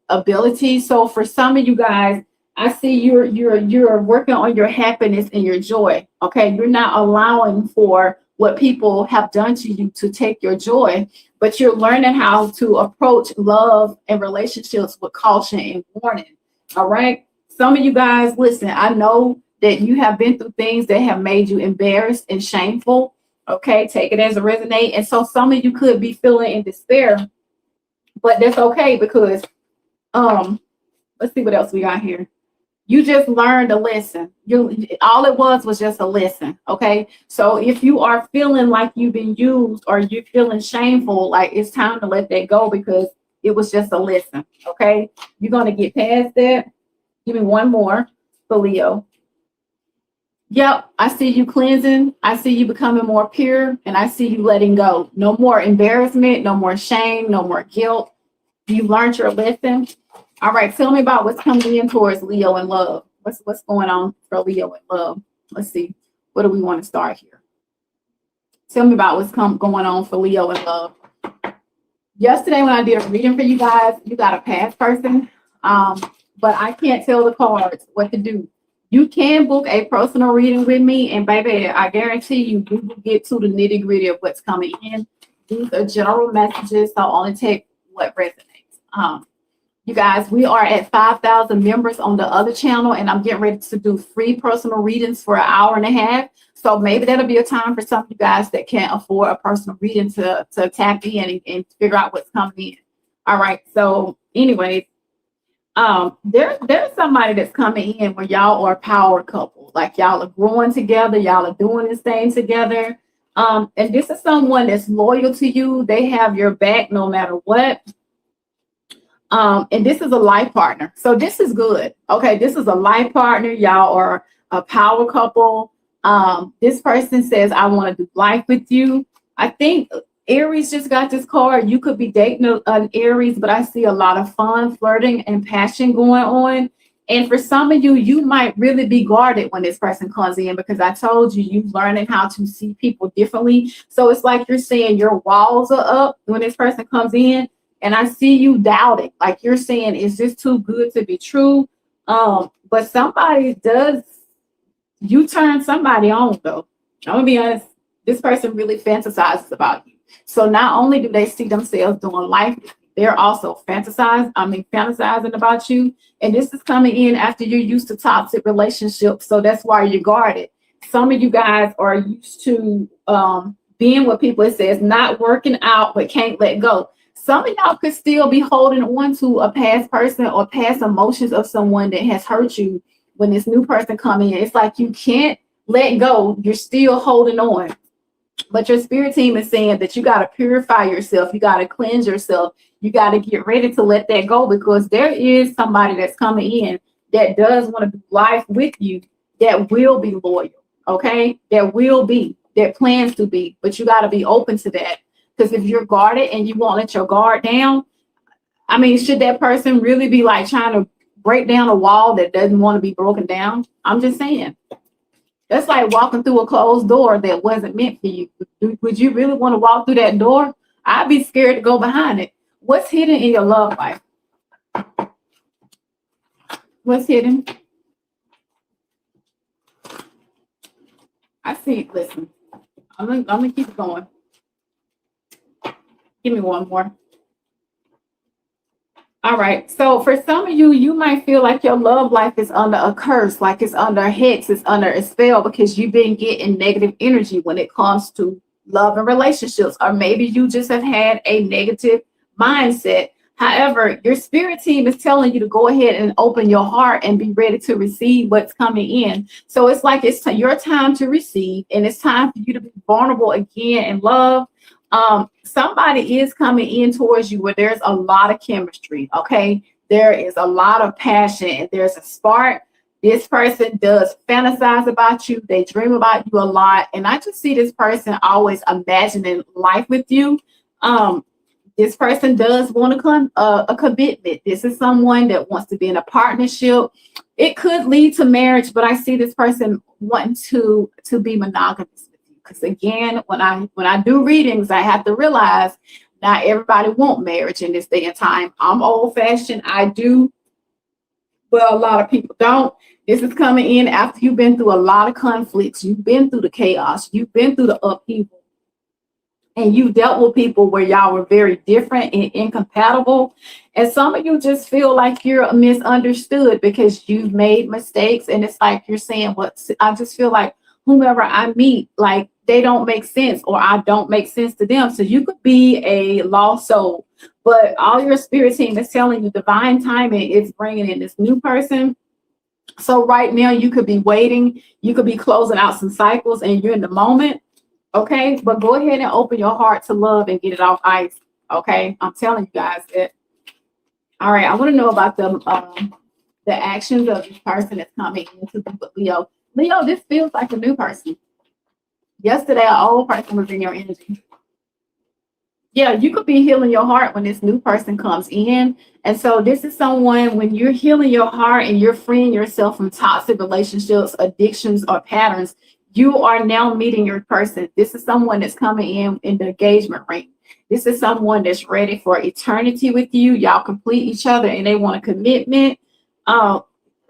A: ability. So for some of you guys, I see you're working on your happiness and your joy. Okay, you're not allowing for what people have done to you to take your joy, but you're learning how to approach love and relationships with caution and warning. All right. Some of you guys, listen, I know that you have been through things that have made you embarrassed and shameful. Okay. Take it as a resonate. And so some of you could be feeling in despair, but that's okay because let's see what else we got here. You just learned a lesson. All it was just a lesson. Okay. So if you are feeling like you've been used or you're feeling shameful, like it's time to let that go because it was just a lesson. Okay. You're going to get past that. Give me one more for Leo. Yep. I see you cleansing. I see you becoming more pure, and I see you letting go. No more embarrassment, no more shame, no more guilt. You learned your lesson. All right, tell me about what's coming in towards Leo and love. What's going on for Leo and love? Let's see. What do we want to start here? Tell me about what's going on for Leo and love. Yesterday when I did a reading for you guys, you got a past person, but I can't tell the cards what to do. You can book a personal reading with me, and baby, I guarantee you will get to the nitty-gritty of what's coming in. These are general messages, so only take what resonates. You guys, we are at 5,000 members on the other channel, and I'm getting ready to do free personal readings for an hour and a half. So maybe that'll be a time for some of you guys that can't afford a personal reading to tap in and figure out what's coming in. All right. So anyways, there's somebody that's coming in where y'all are a power couple. Like y'all are growing together. Y'all are doing this thing together. And this is someone that's loyal to you. They have your back no matter what. And this is a life partner. So this is good. Okay, this is a life partner. Y'all are a power couple. This person says, I want to do life with you. I think Aries just got this card. You could be dating an Aries, but I see a lot of fun, flirting, and passion going on. And for some of you, you might really be guarded when this person comes in, because I told you, you're learning how to see people differently. So it's like you're saying your walls are up when this person comes in. And I see you doubting, like you're saying, is this too good to be true? But somebody does, you turn somebody on though. I'm gonna be honest, this person really fantasizes about you. So not only do they see themselves doing life, they're also fantasizing about you. And this is coming in after you're used to toxic relationships. So that's why you're guarded. Some of you guys are used to being with people, it says not working out, but can't let go. Some of y'all could still be holding on to a past person or past emotions of someone that has hurt you. When this new person come in, it's like you can't let go. You're still holding on. But your spirit team is saying that you got to purify yourself. You got to cleanse yourself. You got to get ready to let that go, because there is somebody that's coming in that does want to do life with you, that will be loyal. Okay. That plans to be, but you got to be open to that. Because if you're guarded and you won't let your guard down, I mean, should that person really be like trying to break down a wall that doesn't want to be broken down? I'm just saying. That's like walking through a closed door that wasn't meant for you. Would you really want to walk through that door? I'd be scared to go behind it. What's hidden in your love life? What's hidden? I see. Listen, I'm gonna keep going. Give me one more. All right. So for some of you, you might feel like your love life is under a curse, like it's under a hex, it's under a spell, because you've been getting negative energy when it comes to love and relationships. Or maybe you just have had a negative mindset. However, your spirit team is telling you to go ahead and open your heart and be ready to receive what's coming in. So it's like it's your time to receive, and it's time for you to be vulnerable again in love. Somebody is coming in towards you where there's a lot of chemistry. Okay, there is a lot of passion and there's a spark. This person does fantasize about you, they dream about you a lot, and I just see this person always imagining life with you. This person does want a commitment. This is someone that wants to be in a partnership. It could lead to marriage, but I see this person wanting to be monogamous. Because again, when I do readings, I have to realize not everybody want marriage in this day and time. I'm old fashioned. I do, but a lot of people don't. This is coming in after you've been through a lot of conflicts. You've been through the chaos. You've been through the upheaval. And you dealt with people where y'all were very different and incompatible. And some of you just feel like you're misunderstood because you've made mistakes. And it's like you're saying, what, I just feel like whomever I meet, like they don't make sense, or I don't make sense to them. So you could be a lost soul, but all your spirit team is telling you divine timing is bringing in this new person. So right now you could be waiting. You could be closing out some cycles and you're in the moment. Okay, but go ahead and open your heart to love and get it off ice. Okay, I'm telling you guys that. All right, I want to know about the actions of this person that's coming into the Leo. Leo, this feels like a new person. Yesterday, an old person was in your energy. Yeah, you could be healing your heart when this new person comes in. And so this is someone, when you're healing your heart and you're freeing yourself from toxic relationships, addictions, or patterns, you are now meeting your person. This is someone that's coming in the engagement ring. This is someone that's ready for eternity with you. Y'all complete each other and they want a commitment.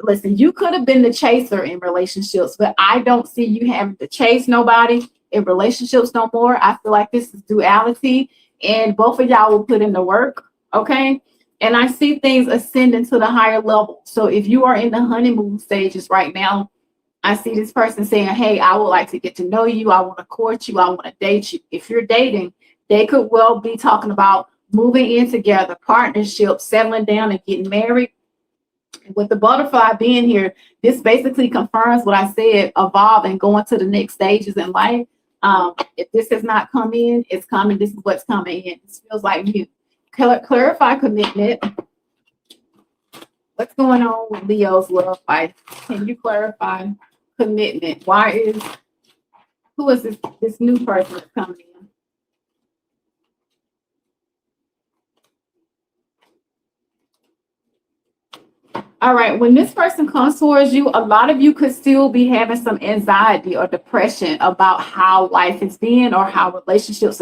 A: Listen, you could have been the chaser in relationships, but I don't see you having to chase nobody in relationships no more. I feel like this is duality, and both of y'all will put in the work. Okay. And I see things ascending to the higher level. So if you are in the honeymoon stages right now, I see this person saying, hey, I would like to get to know you. I want to court you. I want to date you. If you're dating, they could well be talking about moving in together, partnership, settling down and getting married. With the butterfly being here, this basically confirms what I said, evolve and going to the next stages in life. If this has not come in, it's coming. This is what's coming in. This feels like you. Clarify commitment. What's going on with Leo's love life? Can you clarify commitment? Who is this new person that's coming in? All right, when this person comes towards you, a lot of you could still be having some anxiety or depression about how life has been or how relationships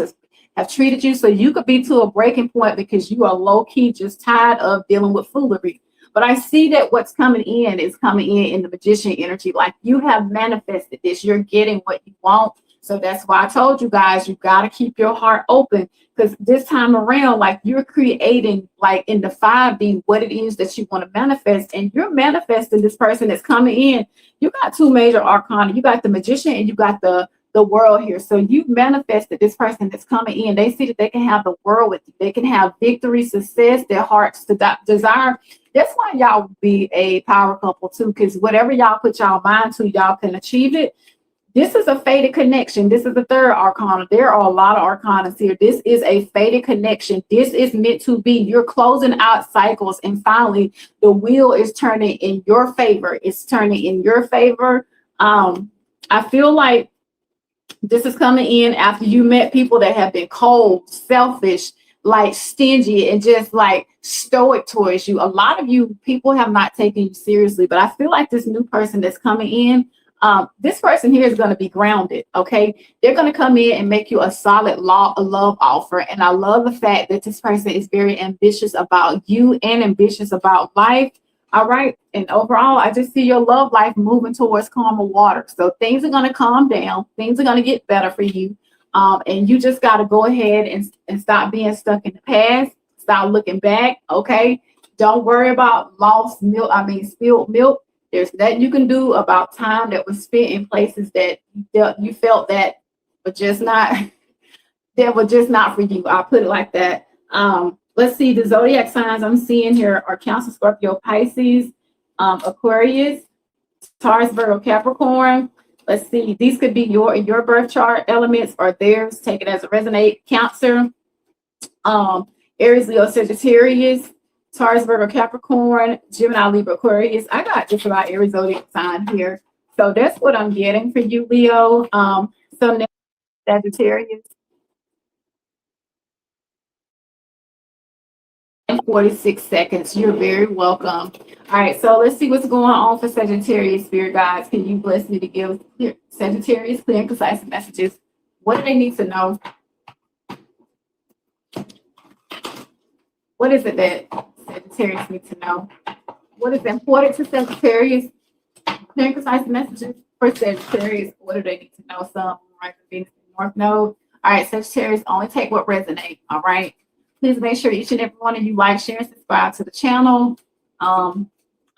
A: have treated you. So you could be to a breaking point because you are low key just tired of dealing with foolery. But I see that what's coming in is coming in the magician energy. Like you have manifested this, you're getting what you want. So that's why I told you guys, you got to keep your heart open because this time around, like you're creating like in the 5D what it is that you want to manifest. And you're manifesting this person that's coming in. You got two major arcana. You got the magician and you got the world here. So you manifested this person that's coming in. They see that they can have the world with you. They can have victory, success, their hearts to desire. That's why y'all will be a power couple too, because whatever y'all put y'all mind to, y'all can achieve it. This is a fated connection. This is the third arcana. There are a lot of arcanas here. This is a fated connection. This is meant to be. You're closing out cycles. And finally, the wheel is turning in your favor. It's turning in your favor. I feel like this is coming in after you met people that have been cold, selfish, like stingy, and just like stoic towards you. A lot of you people have not taken you seriously, but I feel like this new person that's coming in, this person here is going to be grounded. Okay, they're going to come in and make you a solid love offer. And I love the fact that this person is very ambitious about you and ambitious about life. All right. And overall, I just see your love life moving towards calmer water. So things are going to calm down. Things are going to get better for you. And you just got to go ahead and stop being stuck in the past. Stop looking back. Okay. Don't worry about lost milk. Spilled milk. There's nothing you can do about time that was spent in places that you felt that were just not for you. I'll put it like that. Let's see, the zodiac signs I'm seeing here are Cancer, Scorpio, Pisces, Aquarius, Taurus, Virgo, Capricorn. Let's see, these could be your birth chart elements or theirs. Take it as a resonate. Cancer, Aries, Leo, Sagittarius, Taurus, Virgo, Capricorn, Gemini, Libra, Aquarius. I got just about every zodiac sign here. So that's what I'm getting for you, Leo. So next, Sagittarius. 46 seconds. You're very welcome. All right, so let's see what's going on for Sagittarius, spirit guides. Can you bless me to give Sagittarius clear and concise messages? What do they need to know? What is it that Sagittarius need to know? What is important to Sagittarius? Clear and concise messages for Sagittarius. What do they need to know? Some right, Venus, North Node. All right, Sagittarius, only take what resonates. All right. Please make sure each and every one of you like, share, and subscribe to the channel.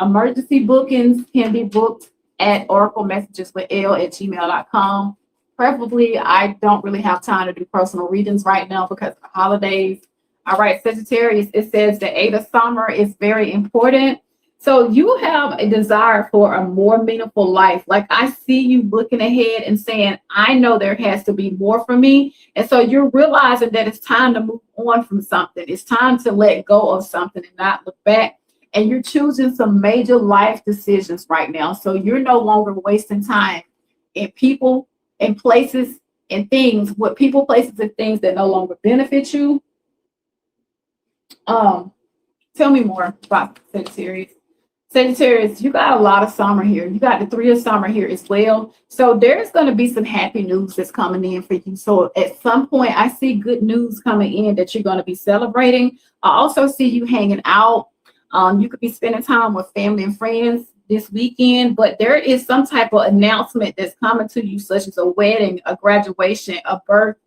A: Emergency bookings can be booked at oraclemessageswithelle@gmail.com. Preferably, I don't really have time to do personal readings right now because of the holidays. All right, Sagittarius, it says the 8 of summer is very important. So you have a desire for a more meaningful life. Like I see you looking ahead and saying, I know there has to be more for me. And so you're realizing that it's time to move on from something. It's time to let go of something and not look back. And you're choosing some major life decisions right now. So you're no longer wasting time in people and places and things, with people, places, and things that no longer benefit you. Tell me more about Sagittarius. Sagittarius, you got a lot of summer here. You got the 3 of summer here as well. So there's going to be some happy news that's coming in for you. So at some point, I see good news coming in that you're going to be celebrating. I also see you hanging out. You could be spending time with family and friends this weekend, but there is some type of announcement that's coming to you, such as a wedding, a graduation, a birth,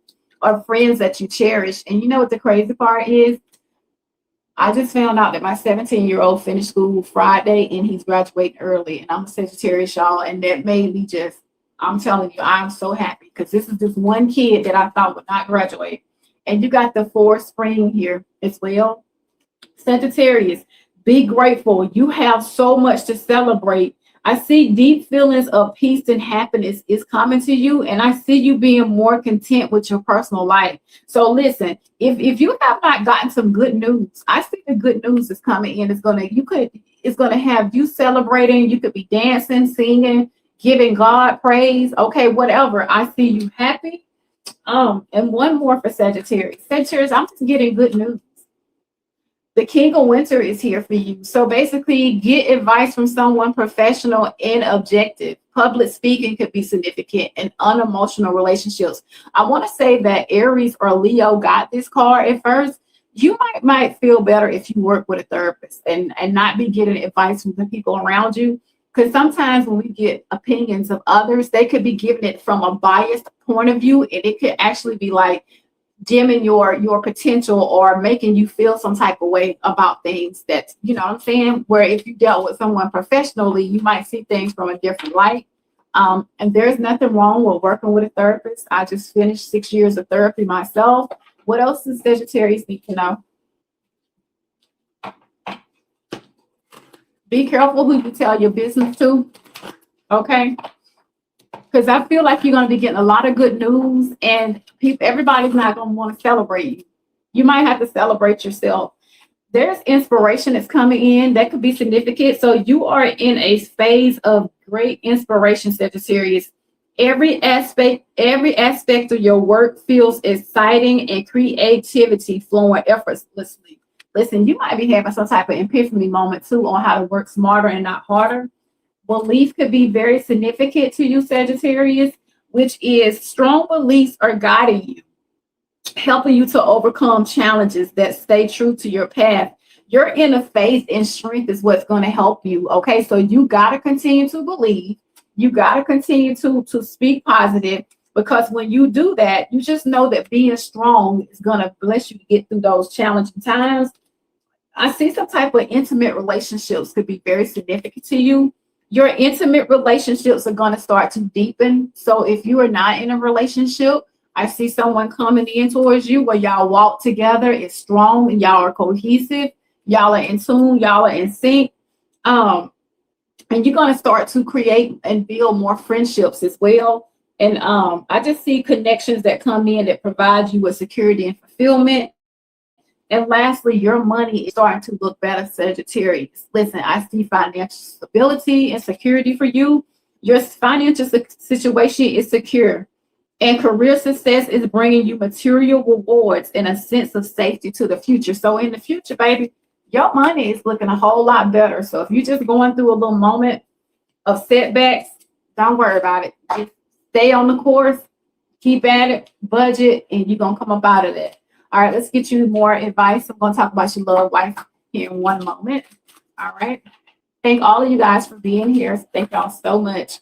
A: or friends that you cherish. And you know what the crazy part is? I just found out that my 17-year-old finished school Friday and he's graduating early. And I'm a Sagittarius, y'all. And that made me just, I'm telling you, I'm so happy because this is just one kid that I thought would not graduate. And you got the 4 spring here as well. Sagittarius, be grateful. You have so much to celebrate. I see deep feelings of peace and happiness is coming to you, and I see you being more content with your personal life. So listen, if you have not gotten some good news, I see the good news is coming in. It's gonna have you celebrating. You could be dancing, singing, giving God praise. Okay, whatever. I see you happy. And one more for Sagittarius. Sagittarius, I'm just getting good news. The King of Winter is here for you. So basically, get advice from someone professional and objective. Public speaking could be significant, and unemotional relationships. I want to say that Aries or Leo got this card at first. You might feel better if you work with a therapist and not be getting advice from the people around you. Because sometimes when we get opinions of others, they could be giving it from a biased point of view, and it could actually be like dimming your potential or making you feel some type of way about things that, you know what I'm saying? Where if you dealt with someone professionally, you might see things from a different light. And there's nothing wrong with working with a therapist. I just finished 6 years of therapy myself. What else does Sagittarius need to know? Be careful who you tell your business to, okay? Because I feel like you're going to be getting a lot of good news, and everybody's not going to want to celebrate you. You might have to celebrate yourself. There's inspiration that's coming in that could be significant. So you are in a phase of great inspiration, Sagittarius. Every aspect of your work feels exciting and creativity flowing effortlessly. Listen, you might be having some type of epiphany moment too on how to work smarter and not harder. Belief could be very significant to you, Sagittarius, which is strong beliefs are guiding you, helping you to overcome challenges that stay true to your path. Your inner faith and strength is what's going to help you. Okay, so you got to continue to believe. You got to continue to speak positive, because when you do that, you just know that being strong is going to bless you to get through those challenging times. I see some type of intimate relationships could be very significant to you. Your intimate relationships are going to start to deepen. So if you are not in a relationship, I see someone coming in towards you where y'all walk together. It's strong and y'all are cohesive. Y'all are in tune. Y'all are in sync. And you're going to start to create and build more friendships as well. And I just see connections that come in that provide you with security and fulfillment. And lastly, your money is starting to look better, Sagittarius. Listen, I see financial stability and security for you. Your financial situation is secure. And career success is bringing you material rewards and a sense of safety to the future. So in the future, baby, your money is looking a whole lot better. So if you're just going through a little moment of setbacks, don't worry about it. Just stay on the course, keep at it, budget, and you're going to come up out of that. All right, let's get you more advice. I'm going to talk about your love life here in one moment. All right. Thank all of you guys for being here. Thank y'all so much.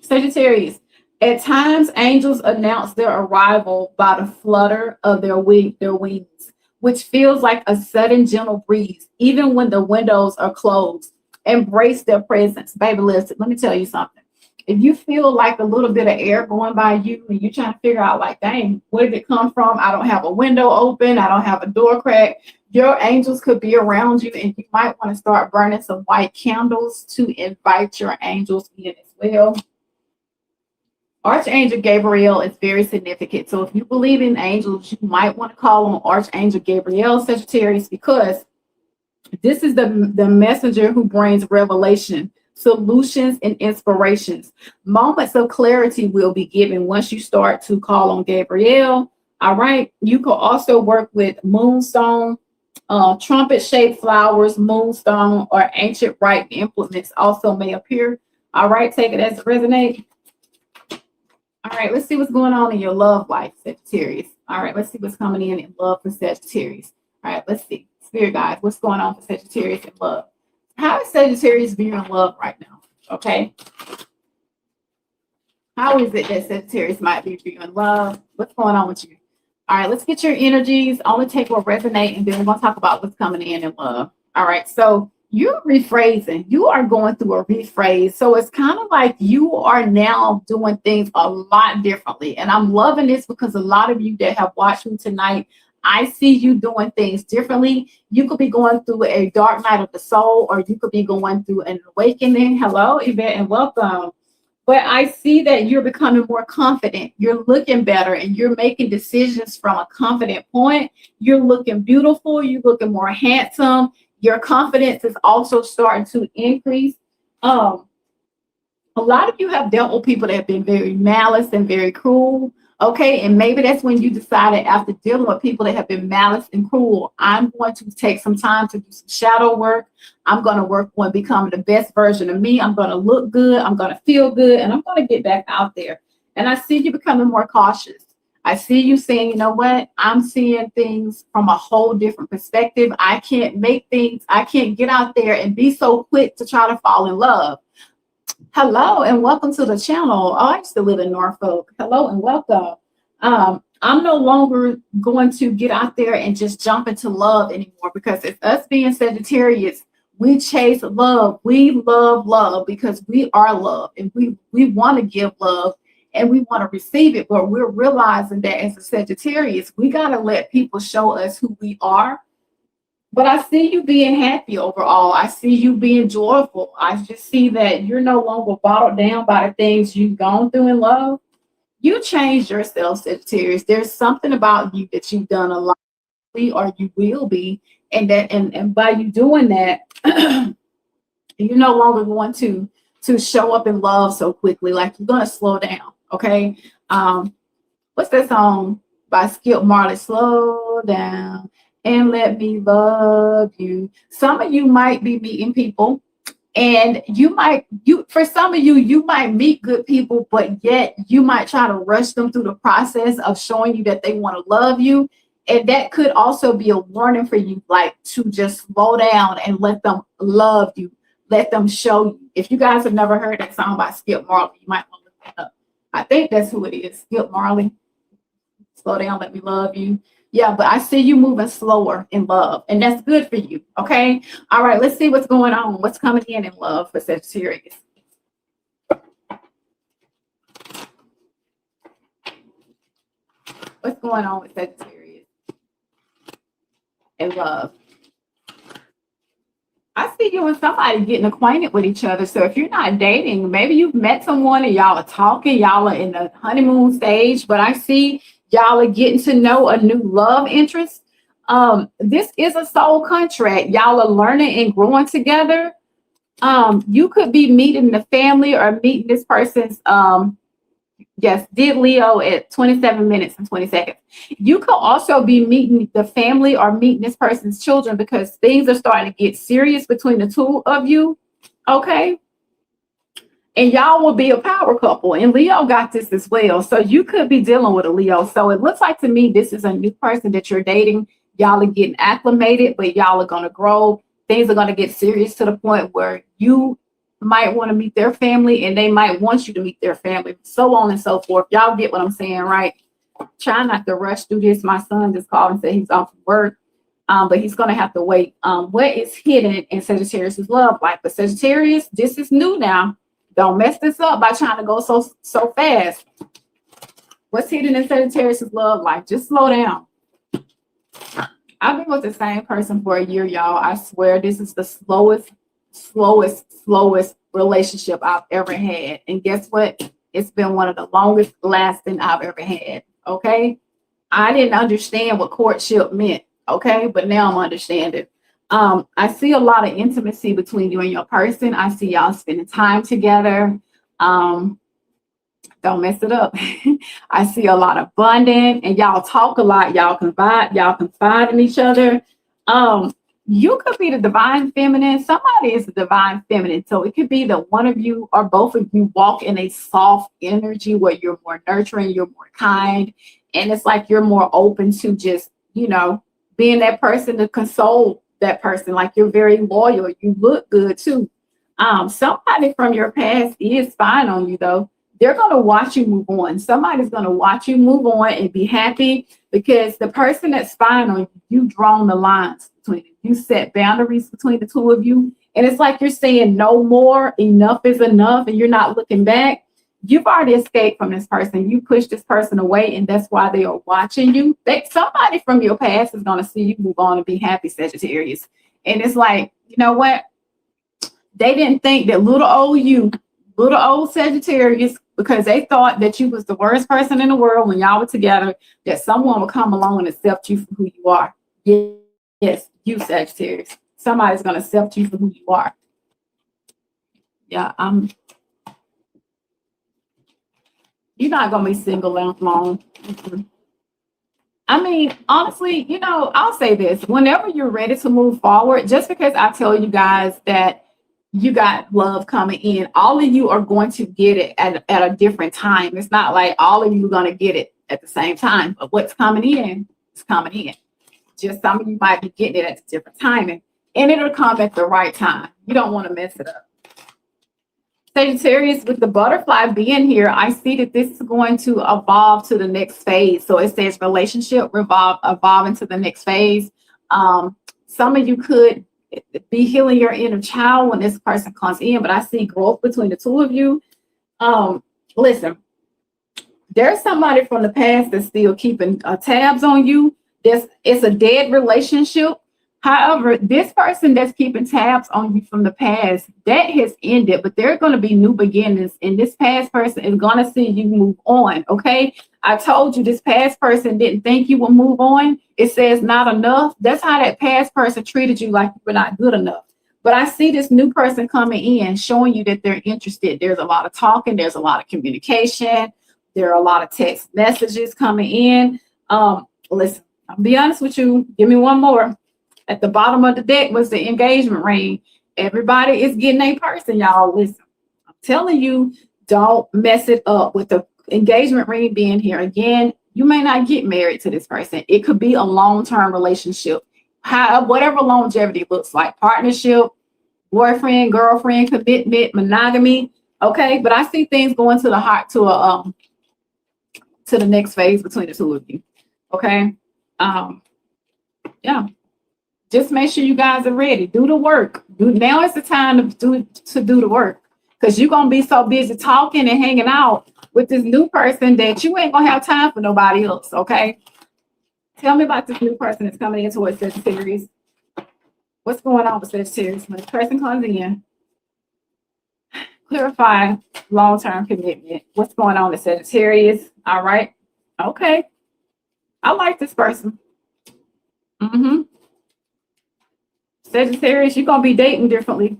A: Sagittarius, at times, angels announce their arrival by the flutter of their wings, which feels like a sudden gentle breeze, even when the windows are closed. Embrace their presence. Baby, listen, let me tell you something. If you feel like a little bit of air going by you and you're trying to figure out like, dang, where did it come from? I don't have a window open. I don't have a door crack. Your angels could be around you, and you might want to start burning some white candles to invite your angels in as well. Archangel Gabriel is very significant. So if you believe in angels, you might want to call on Archangel Gabriel, Sagittarius, because this is the messenger who brings revelation, solutions, and inspirations. Moments of clarity will be given once you start to call on Gabriel. All right. You can also work with moonstone, trumpet-shaped flowers, moonstone, or ancient writing implements also may appear. All right. Take it as it resonates. All right. Let's see what's going on in your love life, Sagittarius. All right. Let's see what's coming in love for Sagittarius. All right. Let's see. Spirit guys, what's going on for Sagittarius in love? How is Sagittarius being in love right now? Okay. How is it that Sagittarius might be in love? What's going on with you? All right, let's get your energies. Only take what resonate, and then we're going to talk about what's coming in love. All right, so you're rephrasing. You are going through a rephrase. So it's kind of like you are now doing things a lot differently. And I'm loving this because a lot of you that have watched me tonight, I see you doing things differently. You could be going through a dark night of the soul, or you could be going through an awakening. Hello, Yvette, and welcome. But I see that you're becoming more confident. You're looking better, and you're making decisions from a confident point. You're looking beautiful. You're looking more handsome. Your confidence is also starting to increase. A lot of you have dealt with people that have been very malice and very cruel. Okay, and maybe that's when you decided, after dealing with people that have been malice and cruel, I'm going to take some time to do some shadow work. I'm going to work on becoming the best version of me. I'm going to look good. I'm going to feel good, and I'm going to get back out there. And I see you becoming more cautious. I see you saying, you know what? I'm seeing things from a whole different perspective. I can't get out there and be so quick to try to fall in love. Hello and welcome to the channel. Oh, I used to live in Norfolk. Hello and welcome. I'm no longer going to get out there and just jump into love anymore, because it's us being Sagittarius. We chase love. We love love because we are love, and we want to give love and we want to receive it. But we're realizing that as a Sagittarius, we got to let people show us who we are. But I see you being happy overall. I see you being joyful. I just see that you're no longer bottled down by the things you've gone through in love. You changed yourself, Sagittarius. There's something about you that you've done a lot, or you will be. And by you doing that, you're no longer going to show up in love so quickly. Like, you're going to slow down. Okay. What's that song by Skip Marley? Slow down and let me love you. Some of you might be meeting people, and for some of you might meet good people, but yet you might try to rush them through the process of showing you that they want to love you. And that could also be a warning for you, like, to just slow down and let them love you, let them show you. If you guys have never heard that song by Skip Marley, you might want to look that up. I think that's who it is, Skip Marley. Slow down, let me love you. Yeah, but I see you moving slower in love, and that's good for you. Okay. All right, let's see what's going on. What's coming in love for Sagittarius? What's going on with Sagittarius in love? I see you and somebody getting acquainted with each other. So if you're not dating, maybe you've met someone and y'all are talking, y'all are in the honeymoon stage, but I see y'all are getting to know a new love interest. This is a soul contract. Y'all are learning and growing together. You could be meeting the family or meeting this person's yes, did Leo at 27 minutes and 20 seconds. You could also be meeting the family or meeting this person's children, because things are starting to get serious between the two of you. Okay. And y'all will be a power couple. And Leo got this as well. So you could be dealing with a Leo. So it looks like to me this is a new person that you're dating. Y'all are getting acclimated, but y'all are going to grow. Things are going to get serious to the point where you might want to meet their family and they might want you to meet their family, so on and so forth. Y'all get what I'm saying, right? Try not to rush through this. My son just called and said he's off work, but he's going to have to wait. What is hidden in Sagittarius' love life? But Sagittarius, this is new now. Don't mess this up by trying to go so fast. What's hidden in Sagittarius' love life? Just slow down. I've been with the same person for a year, y'all. I swear this is the slowest relationship I've ever had. And guess what? It's been one of the longest lasting I've ever had. Okay. I didn't understand what courtship meant. Okay. But now I'm understanding. I see a lot of intimacy between you and your person. I see y'all spending time together. Don't mess it up. I see a lot of bonding, and y'all talk a lot. Y'all confide in each other. You could be the divine feminine. Somebody is the divine feminine. So it could be that one of you or both of you walk in a soft energy where you're more nurturing, you're more kind. And it's like you're more open to just, being that person to console that person. Like, you're very loyal. You look good too. Somebody from your past is spying on you though. They're going to watch you move on. Somebody's going to watch you move on and be happy, because the person that's spying on you, you've drawn the lines between them. You set boundaries between the two of you. And it's like you're saying no more, enough is enough, and you're not looking back. You've already escaped from this person. You pushed this person away, and that's why they are watching you. Somebody from your past is going to see you move on and be happy, Sagittarius. And it's like, you know what? They didn't think that little old Sagittarius, because they thought that you was the worst person in the world when y'all were together, that someone would come along and accept you for who you are. Yes, you Sagittarius. Somebody's going to accept you for who you are. Yeah, You're not gonna be single long. Mhm. I mean, honestly, I'll say this: whenever you're ready to move forward, just because I tell you guys that you got love coming in, all of you are going to get it at a different time. It's not like all of you are going to get it at the same time, but what's coming in is coming in. Just some of you might be getting it at a different timing, and it'll come at the right time. You don't want to mess it up. Sagittarius, with the butterfly being here, I see that this is going to evolve to the next phase. So it says relationship evolve into the next phase. Some of you could be healing your inner child when this person comes in, but I see growth between the two of you. Listen, there's somebody from the past that's still keeping tabs on you. It's a dead relationship. However, this person that's keeping tabs on you from the past, that has ended, but there are going to be new beginnings, and this past person is going to see you move on, okay? I told you this past person didn't think you would move on. It says not enough. That's how that past person treated you, like you were not good enough. But I see this new person coming in, showing you that they're interested. There's a lot of talking. There's a lot of communication. There are a lot of text messages coming in. Listen, I'll be honest with you. Give me one more. At the bottom of the deck was the engagement ring. Everybody is getting a person, y'all. Listen, I'm telling you, don't mess it up with the engagement ring being here. Again, you may not get married to this person. It could be a long-term relationship. Whatever longevity looks like, partnership, boyfriend, girlfriend, commitment, monogamy. Okay, but I see things going to the heart to the next phase between the two of you. Okay. Yeah. Just make sure you guys are ready. Do the work. Now is the time to do the work, because you're gonna be so busy talking and hanging out with this new person that you ain't gonna have time for nobody else. Okay. Tell me about this new person that's coming into it, Sagittarius. What's going on with Sagittarius when this person comes in? Clarify long-term commitment. What's going on with Sagittarius? All right. Okay. I like this person. Sagittarius, you're going to be dating differently.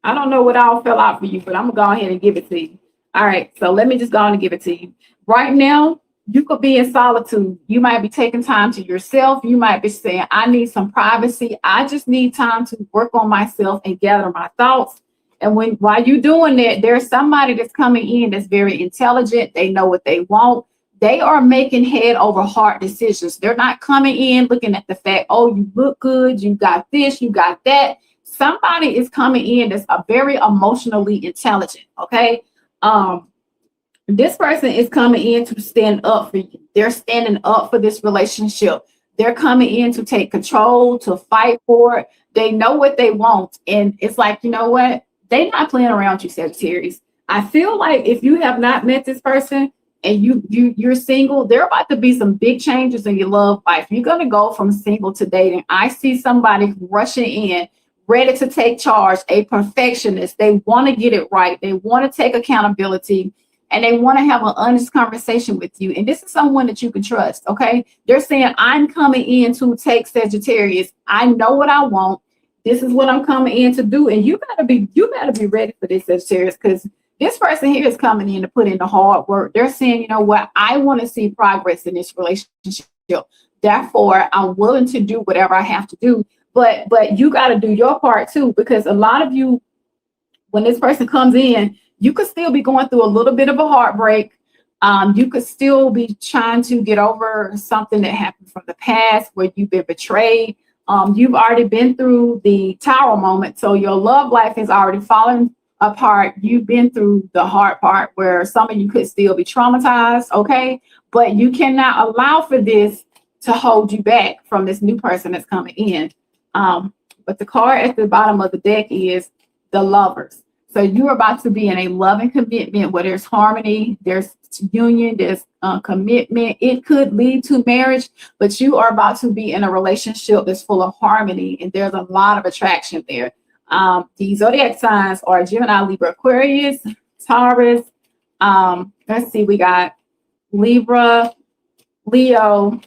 A: I don't know what all fell out for you, but I'm going to go ahead and give it to you. All right, so let me just go on and give it to you. Right now, you could be in solitude. You might be taking time to yourself. You might be saying, I need some privacy. I just need time to work on myself and gather my thoughts. And while you're doing that, there's somebody that's coming in that's very intelligent. They know what they want. They are making head over heart decisions. They're not coming in looking at the fact, oh, you look good, you got this, you got that. Somebody is coming in that's very emotionally intelligent, okay? This person is coming in to stand up for you. They're standing up for this relationship. They're coming in to take control, to fight for it. They know what they want. And it's like, you know what? They're not playing around you, Sagittarius. I feel like if you have not met this person, and you're single, there are about to be some big changes in your love life. You're going to go from single to dating. I see somebody rushing in, ready to take charge, a perfectionist. They want to get it right. They want to take accountability, and they want to have an honest conversation with you. And this is someone that you can trust, okay? They're saying, I'm coming in to take Sagittarius. I know what I want. This is what I'm coming in to do. And you better be ready for this, Sagittarius, because this person here is coming in to put in the hard work. They're saying, you know what? I want to see progress in this relationship. Therefore, I'm willing to do whatever I have to do. But you got to do your part too, because a lot of you, when this person comes in, you could still be going through a little bit of a heartbreak. You could still be trying to get over something that happened from the past where you've been betrayed. You've already been through the tower moment. So your love life has already fallen apart. You've been through the hard part where some of you could still be traumatized, okay? But you cannot allow for this to hold you back from this new person that's coming in. But the card at the bottom of the deck is the Lovers. So you're about to be in a loving commitment where there's harmony, there's union, there's commitment. It could lead to marriage, but you are about to be in a relationship that's full of harmony, and there's a lot of attraction there. The zodiac signs are Gemini, Libra, Aquarius, Taurus. Let's see, we got Libra, Leo,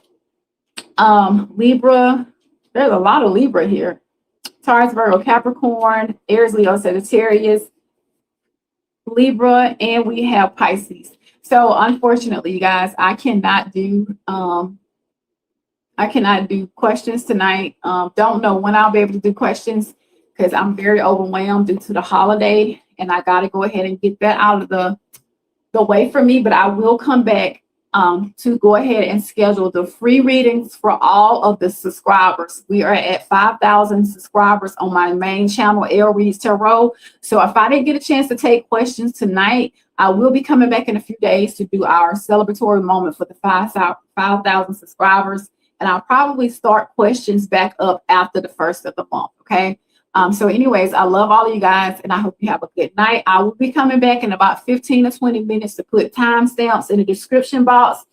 A: Libra. There's a lot of Libra here. Taurus, Virgo, Capricorn, Aries, Leo, Sagittarius, Libra, and we have Pisces. So unfortunately, you guys, I cannot do questions tonight. Don't know when I'll be able to do questions because I'm very overwhelmed due to the holiday, and I got to go ahead and get that out of the way for me. But I will come back to go ahead and schedule the free readings for all of the subscribers. We are at 5,000 subscribers on my main channel, Aries Tarot. So if I didn't get a chance to take questions tonight, I will be coming back in a few days to do our celebratory moment for the 5,000 subscribers. And I'll probably start questions back up after the first of the month. Okay. So anyways, I love all of you guys, and I hope you have a good night. I will be coming back in about 15 to 20 minutes to put timestamps in the description box.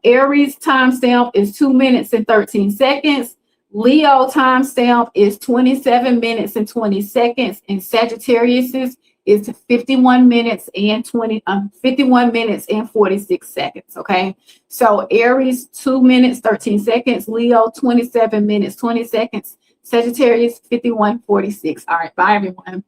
A: Aries timestamp is 2 minutes and 13 seconds. Leo timestamp is 27 minutes and 20 seconds. And Sagittarius is 51 minutes and 46 seconds. Okay. So Aries, 2 minutes, 13 seconds. Leo, 27 minutes, 20 seconds. Sagittarius, 51:46. All right. Bye, everyone.